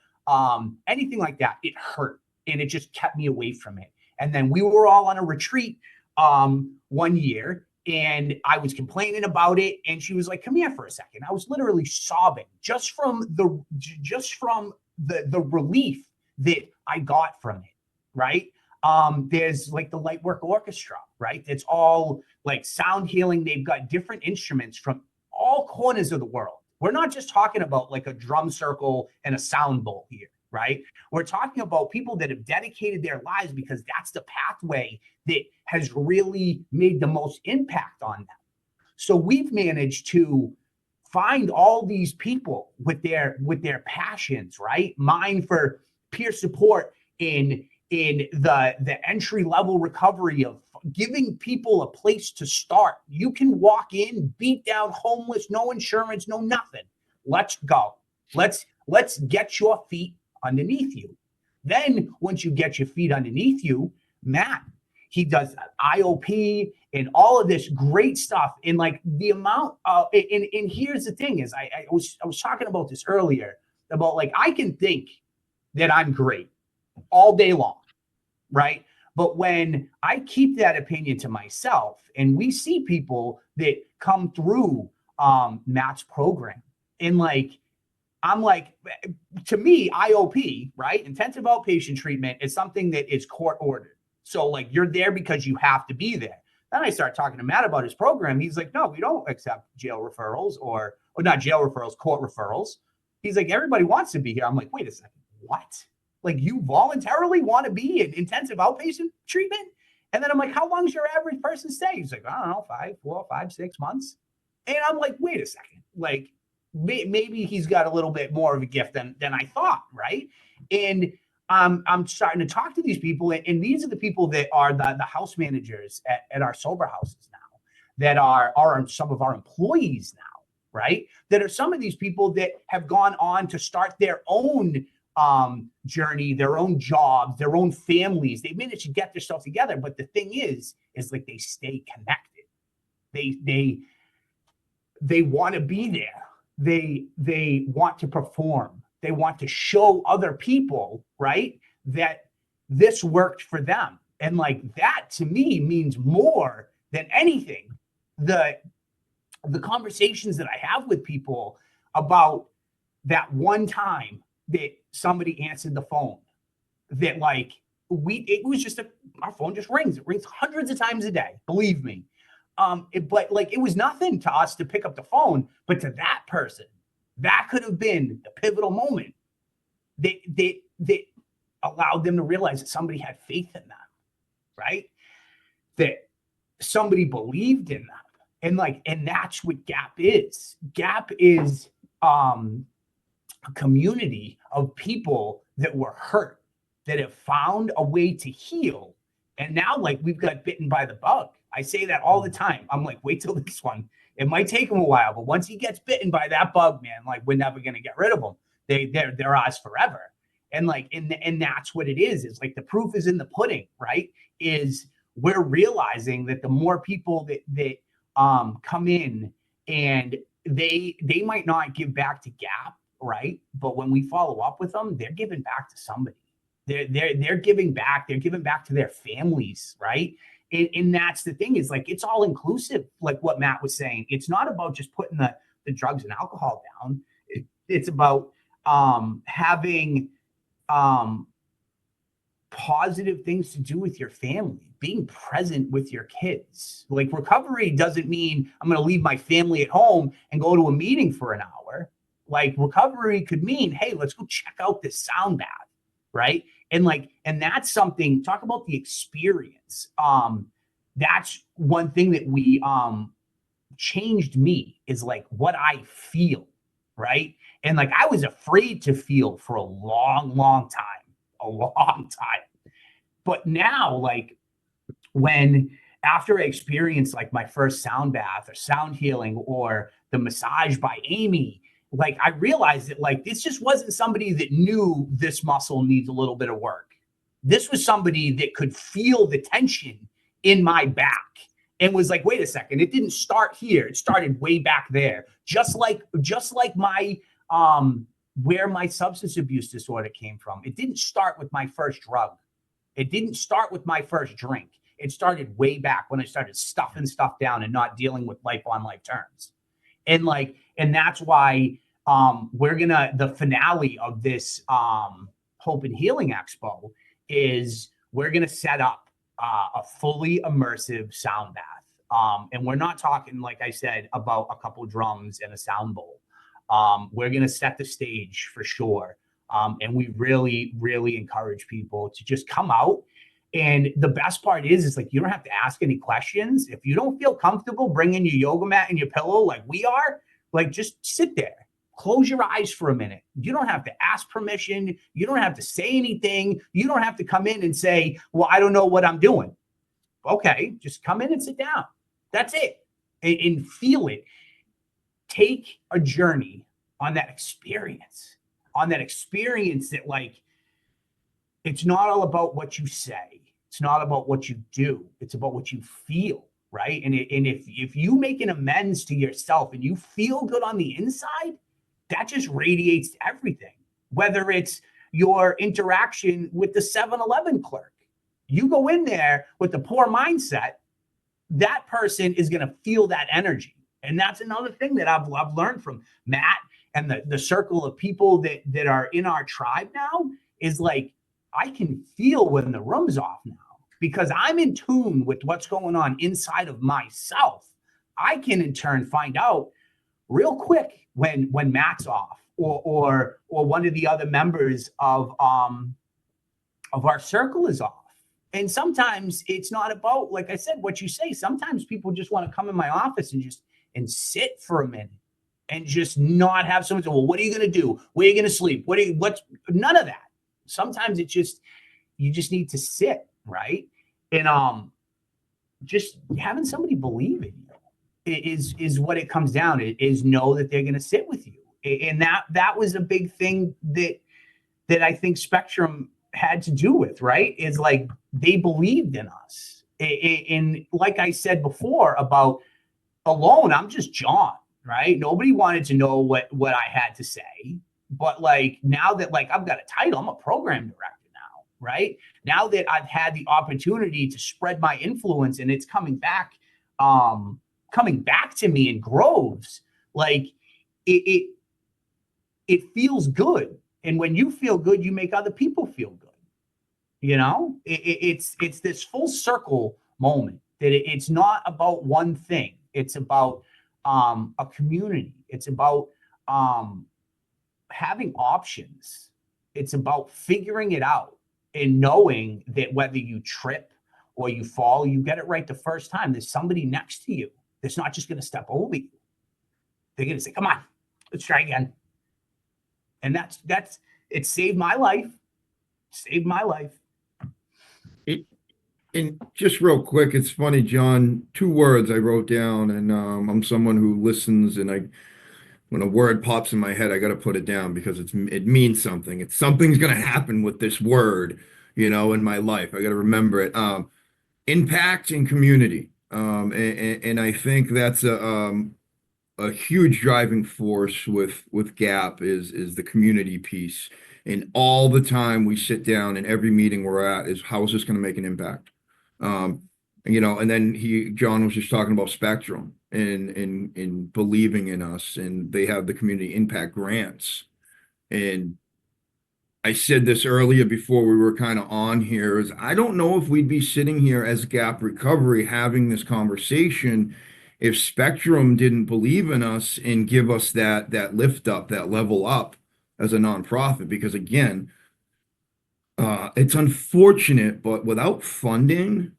anything like that, it hurt and it just kept me away from it. And then we were all on a retreat one year, and I was complaining about it, and she was like, come here for a second. I was literally sobbing just from the relief that I got from it, right? There's like the Lightwork Orchestra, right? It's all like sound healing. They've got different instruments from all corners of the world. We're not just talking about like a drum circle and a sound bowl here, right? We're talking about people that have dedicated their lives because that's the pathway that has really made the most impact on them. So we've managed to find all these people with their passions, right? Mine for peer support in the entry level recovery of giving people a place to start. You can walk in, beat down, homeless, no insurance, no nothing. Let's go. Let's get your feet underneath you. Then once you get your feet underneath you, Matt, he does IOP and all of this great stuff. And like the amount of, and here's the thing is I was talking about this earlier about like, I can think that I'm great all day long, right? But when I keep that opinion to myself and we see people that come through Matt's program and like, I'm like, to me, IOP, right? Intensive outpatient treatment is something that is court ordered. So like you're there because you have to be there. Then I start talking to Matt about his program. He's like, no, we don't accept jail referrals or not jail referrals, court referrals. He's like, everybody wants to be here. I'm like, wait a second, what? Like you voluntarily want to be in intensive outpatient treatment? And then I'm like, how long is your average person stay? He's like, I don't know, 5, 4, 5, 6 months. And I'm like, wait a second, like maybe he's got a little bit more of a gift than I thought, right? And I'm starting to talk to these people, and these are the people that are the house managers at our sober houses now, that are some of our employees now, right? That are some of these people that have gone on to start their own journey, their own jobs, their own families. They managed to get themselves together, but the thing is like they stay connected. They want to be there. They want to perform. They want to show other people, right, that this worked for them. And like that to me means more than anything. The conversations that I have with people about that one time that somebody answered the phone, that like it was just our phone just rings. It rings hundreds of times a day, believe me. But like it was nothing to us to pick up the phone, but to that person, that could have been the pivotal moment that allowed them to realize that somebody had faith in them, right? That somebody believed in them. And that's what GAP is. GAP is a community of people that were hurt, that have found a way to heal. And now like we've got bitten by the bug. I say that all the time. I'm like, wait till this one. It might take him a while, but once he gets bitten by that bug, man, like we're never gonna get rid of them. They're ours forever. And like, and that's what it is like the proof is in the pudding, right? Is we're realizing that the more people that come in and they might not give back to GAP, right? But when we follow up with them, they're giving back to somebody. They're giving back. They're giving back to their families, right? And that's the thing is like, it's all inclusive. Like what Matt was saying, it's not about just putting the drugs and alcohol down. It's about having positive things to do with your family, being present with your kids. Like recovery doesn't mean I'm going to leave my family at home and go to a meeting for an hour. Like recovery could mean, hey, let's go check out this sound bath, right? And that's something, talk about the experience. That's one thing that we changed me is like what I feel, right? And like I was afraid to feel for a long time. But now, like when after I experienced like my first sound bath or sound healing or the massage by Amy, like I realized that like this just wasn't somebody that knew this muscle needs a little bit of work. This was somebody that could feel the tension in my back and was like, wait a second, it didn't start here. It started way back there. Just like my where my substance abuse disorder came from. It didn't start with my first drug. It didn't start with my first drink. It started way back when I started stuffing stuff down and not dealing with life on life terms. And that's why the finale of this Hope and Healing Expo is we're going to set up a fully immersive sound bath. And we're not talking, like I said, about a couple drums and a sound bowl. We're going to set the stage for sure. And we really, really encourage people to just come out. And the best part is like, you don't have to ask any questions. If you don't feel comfortable bringing your yoga mat and your pillow like we are, like just sit there, close your eyes for a minute. You don't have to ask permission. You don't have to say anything. You don't have to come in and say, well, I don't know what I'm doing. Okay, just come in and sit down. That's it. And feel it. Take a journey on that experience that like, it's not all about what you say. It's not about what you do. It's about what you feel, right? And if you make an amends to yourself and you feel good on the inside, that just radiates to everything. Whether it's your interaction with the 7-Eleven clerk, you go in there with the poor mindset, that person is going to feel that energy. And that's another thing that I've learned from Matt and the circle of people that are in our tribe now is like, I can feel when the room's off now because I'm in tune with what's going on inside of myself. I can in turn find out real quick when Matt's off or one of the other members of our circle is off. And sometimes it's not about, like I said, what you say. Sometimes people just want to come in my office and sit for a minute and just not have someone say, well, what are you going to do? Where are you going to sleep? What's none of that. Sometimes you just need to sit, right? And just having somebody believe in you is what it comes down to, is know that they're going to sit with you. And that was a big thing that I think Spectrum had to do with, right? Is like, they believed in us. And like I said before about alone, I'm just John, right? Nobody wanted to know what I had to say. But like, now that like I've got a title, I'm a program director now, right? Now that I've had the opportunity to spread my influence and it's coming back to me in groves, like it feels good. And when you feel good, you make other people feel good. You know, it's this full circle moment that it's not about one thing. It's about a community. It's about having options. It's about figuring it out and knowing that whether you trip or you fall, you get it right the first time. There's somebody next to you that's not just going to step over you. They're going to say, come on, let's try again. And that's it saved my life. Saved my life. And just real quick, it's funny, John, 2 words I wrote down, and I'm someone who listens, and when a word pops in my head, I got to put it down because it means something. Something's going to happen with this word, in my life. I got to remember it. Impact and community. And I think that's a huge driving force with G.A.A.P is the community piece. And all the time we sit down in every meeting we're at is, how is this going to make an impact? And then John was just talking about Spectrum and believing in us, and they have the community impact grants. And I said this earlier before we were kind of on here, is I don't know if we'd be sitting here as G.A.A.P Recovery having this conversation if Spectrum didn't believe in us and give us that lift up, that level up as a nonprofit. Because again, it's unfortunate, but without funding,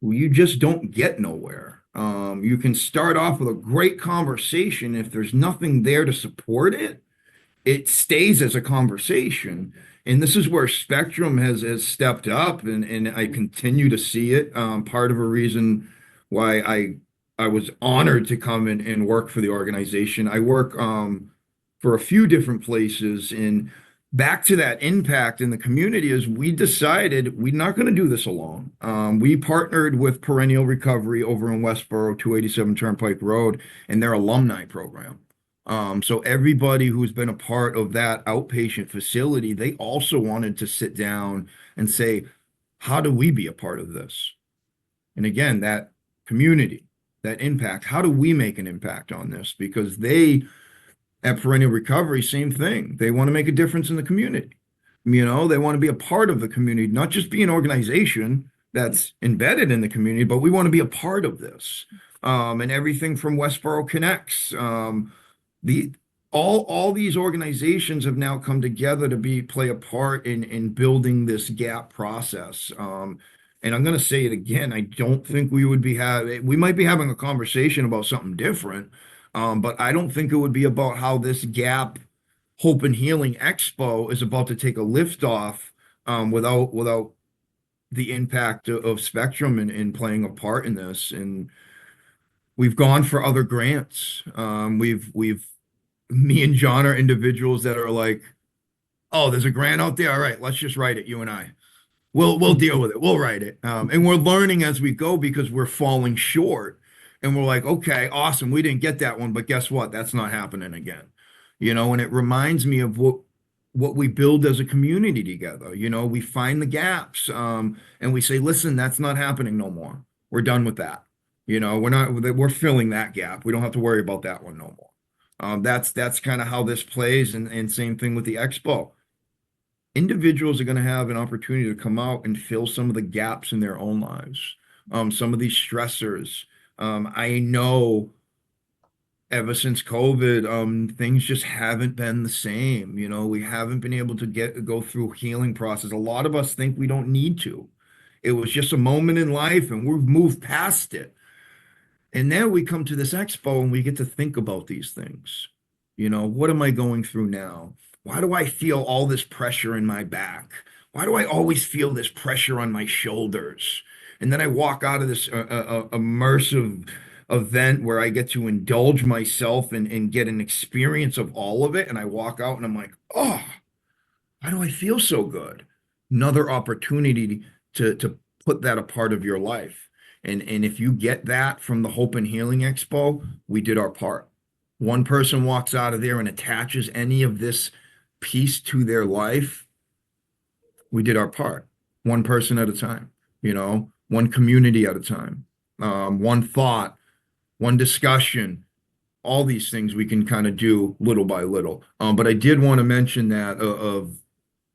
you just don't get nowhere. You can start off with a great conversation. If there's nothing there to support it, it stays as a conversation. And this is where Spectrum has stepped up, and I continue to see it. Part of a reason why I was honored to come in and work for the organization. I work for a few different places, and back to that impact in the community is we decided we're not going to do this alone. We partnered with Perennial Recovery over in Westboro, 287 Turnpike Road, and their alumni program. So everybody who's been a part of that outpatient facility, they also wanted to sit down and say, how do we be a part of this? And again, that community, that impact, how do we make an impact on this? Because they, at Perennial Recovery, same thing. They want to make a difference in the community. They want to be a part of the community, not just be an organization that's embedded in the community, but we want to be a part of this. And everything from Westboro Connects, all these organizations have now come together to play a part in building this G.A.A.P process. And I'm going to say it again. I don't think we might be having a conversation about something different. But I don't think it would be about how this G.A.A.P Hope and Healing Expo is about to take a lift off without the impact of Spectrum in playing a part in this. And we've gone for other grants. Me and John are individuals that are like, oh, there's a grant out there. All right, let's just write it, you and I. We'll deal with it. We'll write it. And we're learning as we go because we're falling short. And we're like, okay, awesome. We didn't get that one, but guess what? That's not happening again. And it reminds me of what we build as a community together. We find the gaps, and we say, listen, that's not happening no more. We're done with that. We're filling that gap. We don't have to worry about that one no more. That's kind of how this plays, and same thing with the expo. Individuals are going to have an opportunity to come out and fill some of the gaps in their own lives, some of these stressors. I know ever since COVID, things just haven't been the same. You know, we haven't been able to go through healing process. A lot of us think we don't need to. It was just a moment in life, and we've moved past it. And now we come to this expo and we get to think about these things. You know, what am I going through now? Why do I feel all this pressure in my back? Why do I always feel this pressure on my shoulders? And then I walk out of this immersive event where I get to indulge myself and get an experience of all of it. And I walk out and I'm like, oh, why do I feel so good? Another opportunity to put that a part of your life. And if you get that from the Hope and Healing Expo, we did our part. One person walks out of there and attaches any of this piece to their life, we did our part. One person at a time, you know, one community at a time, one thought, one discussion, all these things we can kind of do little by little. But I did want to mention that of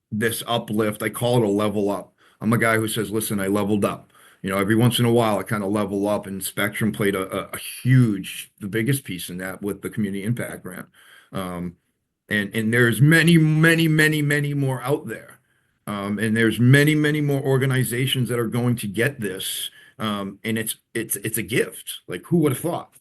this uplift. I call it a level up. I'm a guy who says, listen, I leveled up. You know, every once in a while, I kind of level up, and Spectrum played a huge, the biggest piece in that with the community impact grant. And there's many more out there. And there's many more organizations that are going to get this. And it's a gift. Like, who would have thought?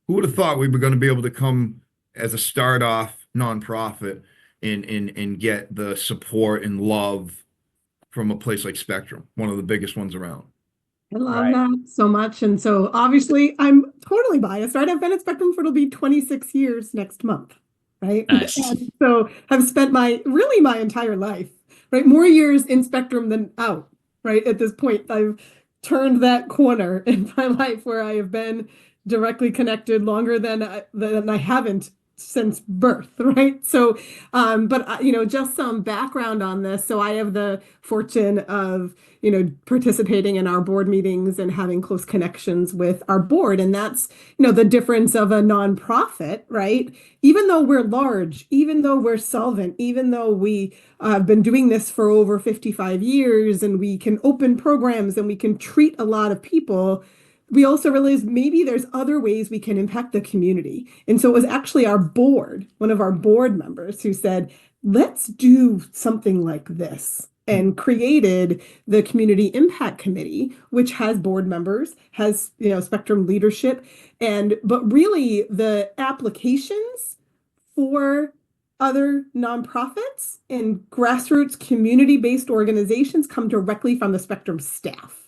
Who would have thought we were going to be able to come as a start off nonprofit and get the support and love from a place like Spectrum, one of the biggest ones around. I love that so much. And so obviously I'm totally biased, right? I've been at Spectrum for it'll be 26 years next month, right? Nice. And so I've spent my entire life, right? More years in Spectrum than out, right? At this point, I've turned that corner in my life where I have been directly connected longer than I haven't since birth, right? So, but you know, just some background on this. So I have the fortune of, you know, participating in our board meetings and having close connections with our board. And that's, you know, the difference of a nonprofit, right? Even though we're large, even though we're solvent, even though we have been doing this for over 55 years and we can open programs and we can treat a lot of people, we also realized maybe there's other ways we can impact the community. And so it was actually our board, one of our board members, who said, let's do something like this, and created the Community Impact Committee, which has board members, has, you know, Spectrum leadership, but really the applications for other nonprofits and grassroots community-based organizations come directly from the Spectrum staff.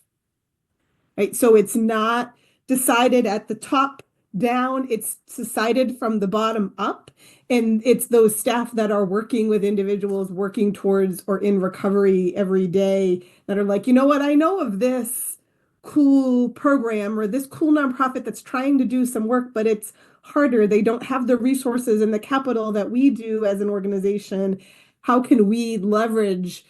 Right? So it's not decided at the top down, it's decided from the bottom up. And it's those staff that are working with individuals working towards or in recovery every day that are like, you know what, I know of this cool program or this cool nonprofit that's trying to do some work, but it's harder. They don't have the resources and the capital that we do as an organization. How can we leverage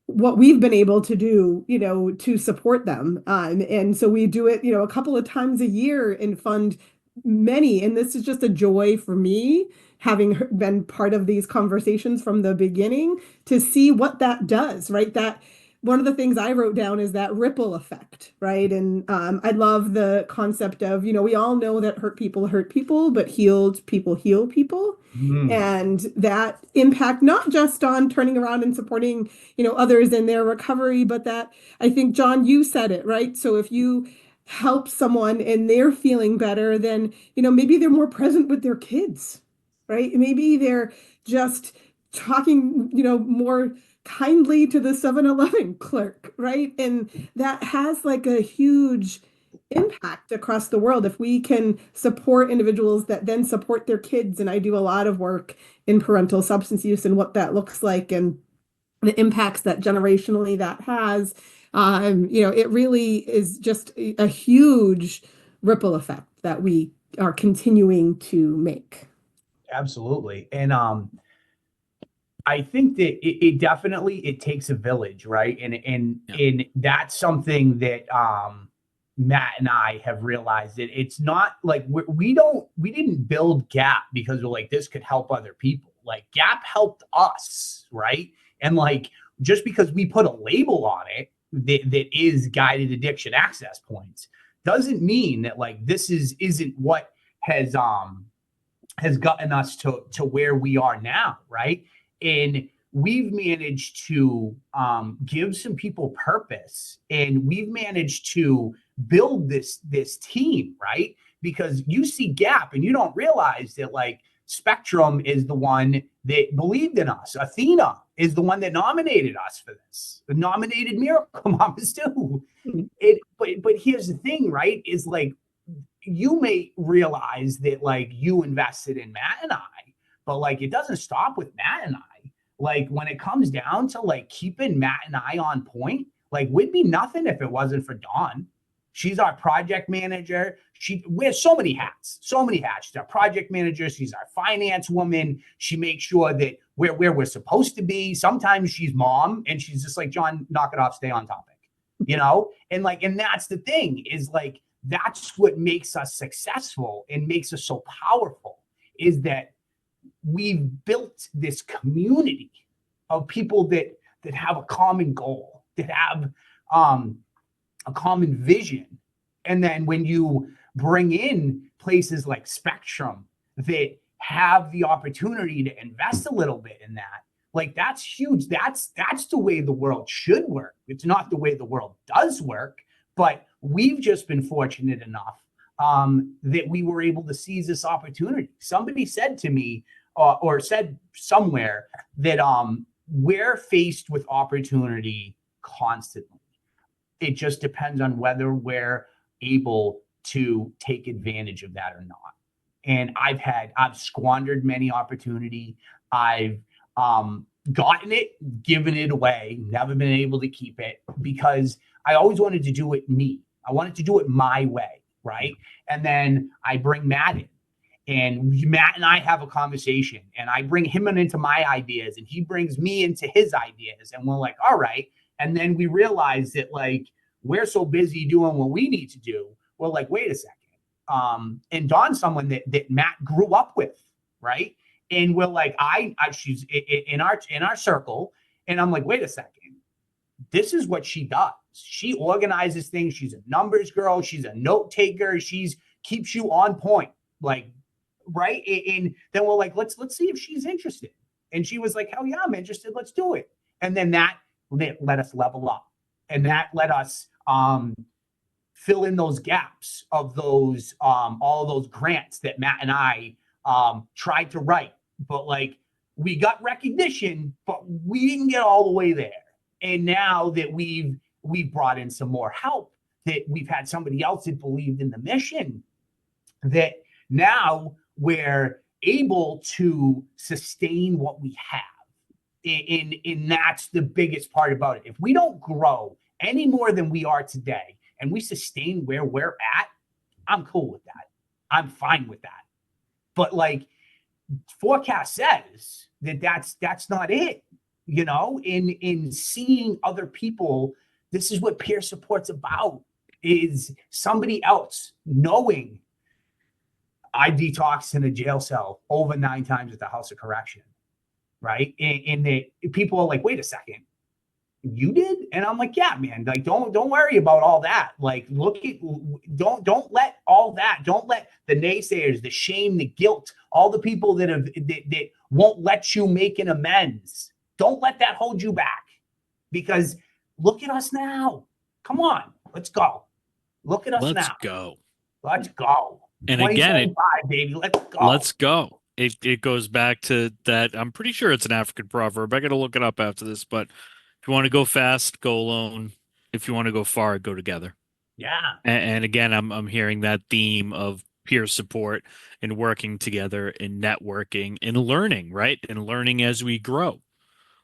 what we've been able to do, you know, to support them? And so we do it, you know, a couple of times a year and fund many. And this is just a joy for me, having been part of these conversations from the beginning, to see what that does, right? That one of the things I wrote down is that ripple effect, right? And I love the concept of, you know, we all know that hurt people, but healed people heal people. And that impact, not just on turning around and supporting, you know, others in their recovery, but that, I think, John, you said it, right? So if you help someone and they're feeling better, then, you know, maybe they're more present with their kids, right? Maybe they're just talking, you know, more kindly to the 7-Eleven clerk, right? And that has like a huge impact across the world if we can support individuals that then support their kids. And I do a lot of work in parental substance use and what that looks like and the impacts that generationally that has. You know, it really is just a huge ripple effect that we are continuing to make. Absolutely. And I think that it definitely, it takes a village, right? And that's something that Matt and I have realized that it's not like we didn't build GAAP because we're like, this could help other people. Like GAAP helped us, right? And like, just because we put a label on it that is guided addiction access points doesn't mean that like this isn't what has gotten us to where we are now, right? And we've managed to give some people purpose, and we've managed to build this team, right? Because you see GAAP and you don't realize that like Spectrum is the one that believed in us. Athena is the one that nominated us for this. Nominated Miracle Mamas too. But here's the thing, right? Is like you may realize that like you invested in Matt and I, but like it doesn't stop with Matt and I. Like when it comes down to like keeping Matt and I on point, like we'd be nothing if it wasn't for Dawn. She's our project manager. She wears so many hats. She's our project manager. She's our finance woman. She makes sure that we're where we're supposed to be. Sometimes she's mom and she's just like, John, knock it off, stay on topic, you know? And that's the thing is like, that's what makes us successful and makes us so powerful is that we've built this community of people that have a common goal, that have a common vision. And then when you bring in places like Spectrum that have the opportunity to invest a little bit in that, like that's huge. That's the way the world should work. It's not the way the world does work, but we've just been fortunate enough that we were able to seize this opportunity. Somebody said to me or said somewhere that we're faced with opportunity constantly. It just depends on whether we're able to take advantage of that or not. And I've squandered many opportunity. I've gotten it, given it away, never been able to keep it because I always wanted to do it me. I wanted to do it my way, right? And then I bring Matt in, and Matt and I have a conversation, and I bring him into my ideas, and he brings me into his ideas, and we're like, all right. And then we realize that like we're so busy doing what we need to do. We're like, wait a second. And Dawn's someone that Matt grew up with, right? And we're like, she's in our circle, and I'm like, wait a second. This is what she does. She organizes things. She's a numbers girl. She's a note taker. She's keeps you on point, like, right? And then we're like, let's see if she's interested. And she was like, hell yeah, I'm interested. Let's do it. And then that let us level up, and that let us fill in those gaps of those all those grants that Matt and I tried to write, but like we got recognition, but we didn't get all the way there. And now that we've brought in some more help, that we've had somebody else that believed in the mission, that now we're able to sustain what we have. And that's the biggest part about it. If we don't grow any more than we are today and we sustain where we're at, I'm cool with that. I'm fine with that. But like forecast says that's not it. You know, in seeing other people, this is what peer support's about, is somebody else knowing I detoxed in a jail cell over 9 times at the House of Correction, right? And the people are like, wait a second, you did? And I'm like, yeah, man, like don't worry about all that. Like don't let all that, don't let the naysayers, the shame, the guilt, all the people that won't let you make an amends. Don't let that hold you back, because look at us now. Come on, let's go. Look at us now. Let's go. And again, baby, let's go. Let's go. It goes back to that. I'm pretty sure it's an African proverb. I got to look it up after this. But if you want to go fast, go alone. If you want to go far, go together. Yeah. And again, I'm hearing that theme of peer support and working together and networking and learning, right? And learning as we grow.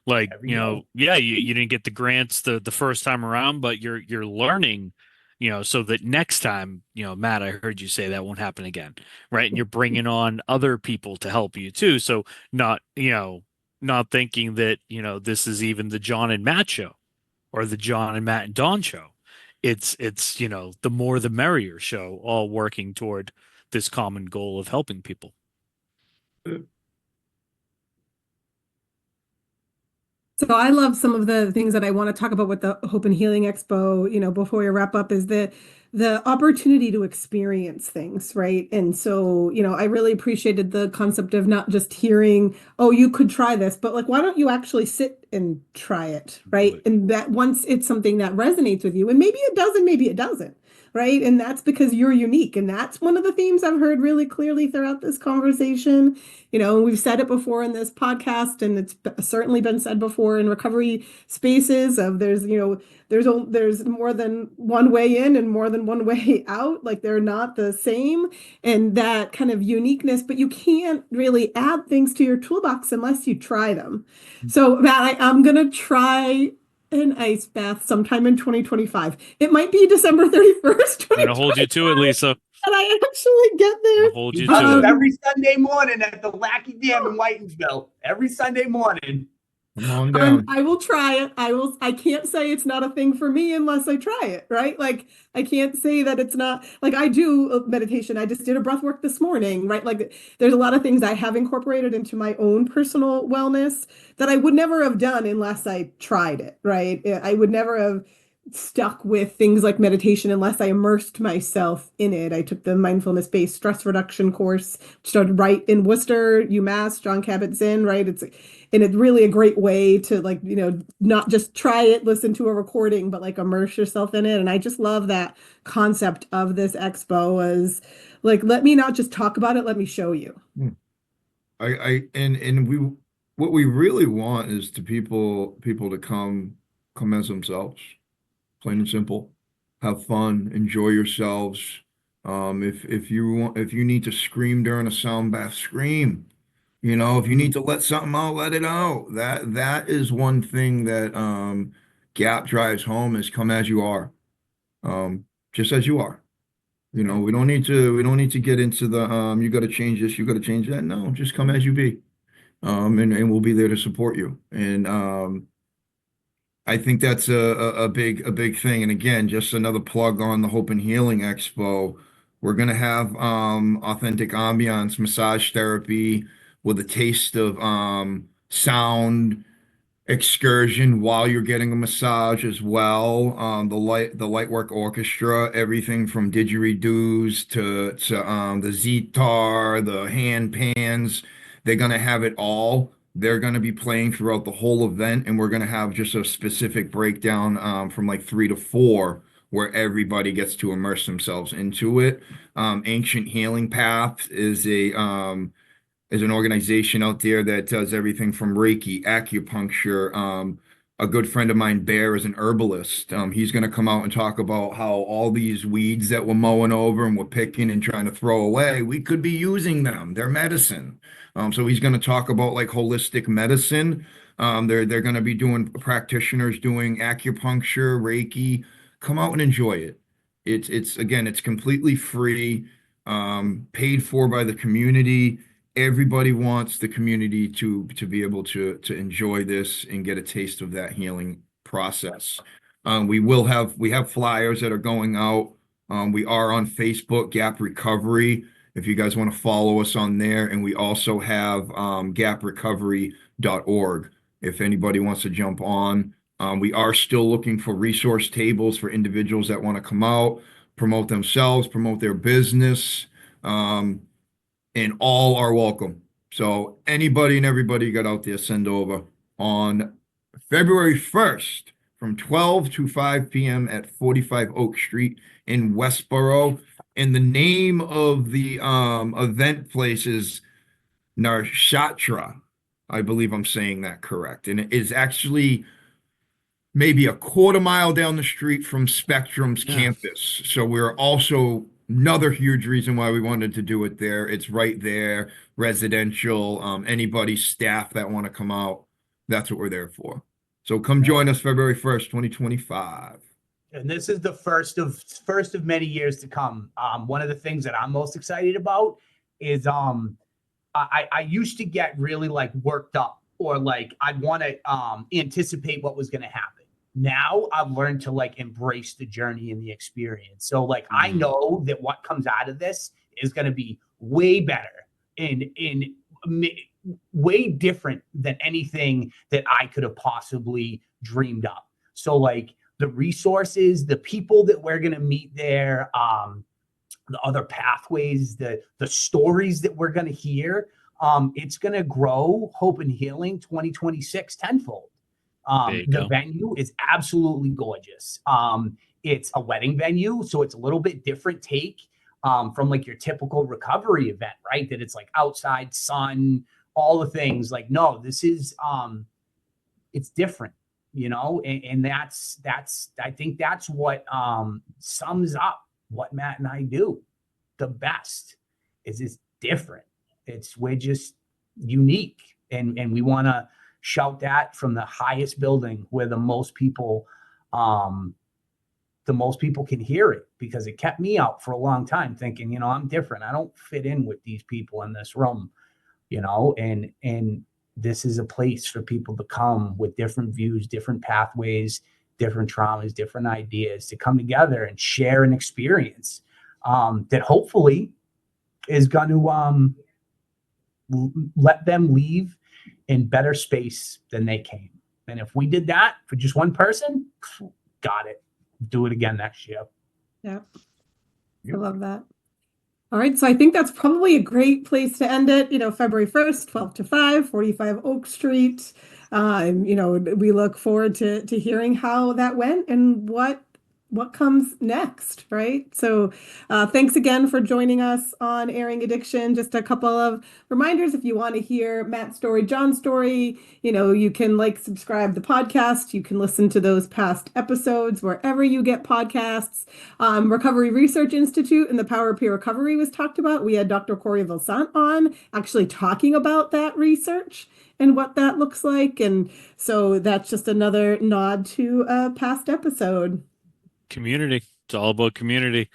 Like, you know, yeah, you didn't get the grants the first time around, but you're learning, you know, so that next time, you know, Matt, I heard you say that won't happen again, right? And you're bringing on other people to help you too. So not thinking that, you know, this is even the John and Matt show or the John and Matt and Dawn show. it's the more the merrier show, all working toward this common goal of helping people. So I love some of the things that I want to talk about with the Hope and Healing Expo, before we wrap up, is the opportunity to experience things, right? And so, I really appreciated the concept of not just hearing, oh, you could try this, but like, why don't you actually sit and try it, right? Right. And that once it's something that resonates with you, and maybe it does and maybe it doesn't, right? And that's because you're unique. And that's one of the themes I've heard really clearly throughout this conversation. We've said it before in this podcast, and it's certainly been said before in recovery spaces of there's more than one way in and more than one way out. Like they're not the same, and that kind of uniqueness, but you can't really add things to your toolbox unless you try them. So Matt, I'm gonna try an ice bath sometime in 2025. It might be December 31st, I'm gonna hold you to it, Lisa. and I actually get I'm there. gonna hold you He does to it it. every Sunday morning at the Lackey Dam in Whitensville. Every Sunday morning. Come on down. I will try it. I can't say it's not a thing for me unless I try it, right? Like I can't say that it's not, like I do meditation. I just did a breath work this morning, right? Like there's a lot of things I have incorporated into my own personal wellness that I would never have done unless I tried it, right? I would never have stuck with things like meditation unless I immersed myself in it. I took the mindfulness-based stress reduction course, started right in Worcester, UMass, John Kabat-Zinn, right? And it's really a great way to not just try it, listen to a recording, but like immerse yourself in it. And I just love that concept of this expo as like, let me not just talk about it, let me show you. What we really want is to people to come as themselves, plain and simple. Have fun, enjoy yourselves. If you need to scream during a sound bath, scream. If you need to let something out, let it out. That is one thing that Gap drives home, is come as you are. Just as you are. We don't need to get into the you got to change this, you got to change that. No, just come as you be. And we'll be there to support you. And I think that's a big thing. And again, just another plug on the Hope and Healing Expo. We're gonna have authentic ambiance, massage therapy with a taste of sound excursion while you're getting a massage as well. The Lightwork Orchestra, everything from didgeridoos to the zithar, the hand pans. They're gonna have it all. They're gonna be playing throughout the whole event, and we're gonna have just a specific breakdown from like 3 to 4, where everybody gets to immerse themselves into it. Ancient Healing Path is an organization out there that does everything from Reiki, acupuncture. A good friend of mine, Bear, is an herbalist. He's going to come out and talk about how all these weeds that we're mowing over and we're picking and trying to throw away, we could be using them. They're medicine. So he's going to talk about like holistic medicine. They're going to be doing practitioners doing acupuncture, Reiki. Come out and enjoy it. It's completely free, paid for by the community. Everybody wants the community to be able to enjoy this and get a taste of that healing process. We have flyers that are going out. We are on Facebook, GAAP Recovery, if you guys want to follow us on there. And we also have GAAPrecovery.org if anybody wants to jump on. We are still looking for resource tables for individuals that want to come out, promote themselves, promote their business. And all are welcome. So anybody and everybody you got out there, send over on February 1st from 12 to 5 p.m. at 45 Oak Street in Westboro. And the name of the event place is Narshatra. I believe I'm saying that correct. And it is actually maybe a quarter mile down the street from Spectrum's campus. So we're also another huge reason why we wanted to do it there. It's right there, residential. Anybody, staff that want to come out, that's what we're there for. So come join us February 1st, 2025. And this is the first of many years to come. One of the things that I'm most excited about is I used to get really like worked up, or like I'd want to anticipate what was going to happen. now I've learned to like embrace the journey and the experience. So like I know that what comes out of this is going to be way better and way different than anything that I could have possibly dreamed up. So like the resources, the people that we're going to meet there, the other pathways, the stories that we're going to hear, it's going to grow Hope and Healing 2026 tenfold. The venue is absolutely gorgeous. It's a wedding venue, so it's a little bit different take from like your typical recovery event, right? That it's like outside sun, all the things. Like, no, this is it's different, you know, and that's I think that's what sums up what Matt and I do the best. Is it's different. We're just unique, and we want to shout that from the highest building where the most people can hear it, because it kept me out for a long time thinking, you know, I'm different. I don't fit in with these people in this room, you know, and this is a place for people to come with different views, different pathways, different traumas, different ideas, to come together and share an experience that hopefully is going to let them leave in better space than they came. And if we did that for just one person, got it. Do it again next year. Yeah. I love that. All right. So I think that's probably a great place to end it. You know, February 1st, 12 to 5, 45 Oak Street. You know, we look forward to hearing how that went and what comes next, right? So thanks again for joining us on Airing Addiction. Just a couple of reminders. If you want to hear Matt's story, John's story, you know, you can subscribe the podcast. You can listen to those past episodes wherever you get podcasts. Recovery Research Institute and the Power of Peer Recovery was talked about. We had Dr. Corey Vilsant on actually talking about that research and what that looks like. And so that's just another nod to a past episode. Community. It's all about community.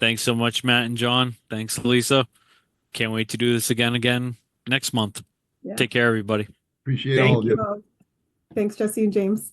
Thanks so much, Matt and John. Thanks, Lisa. Can't wait to do this again next month. Yeah. Take care, everybody. Appreciate all of you. Thanks, Jesse and James.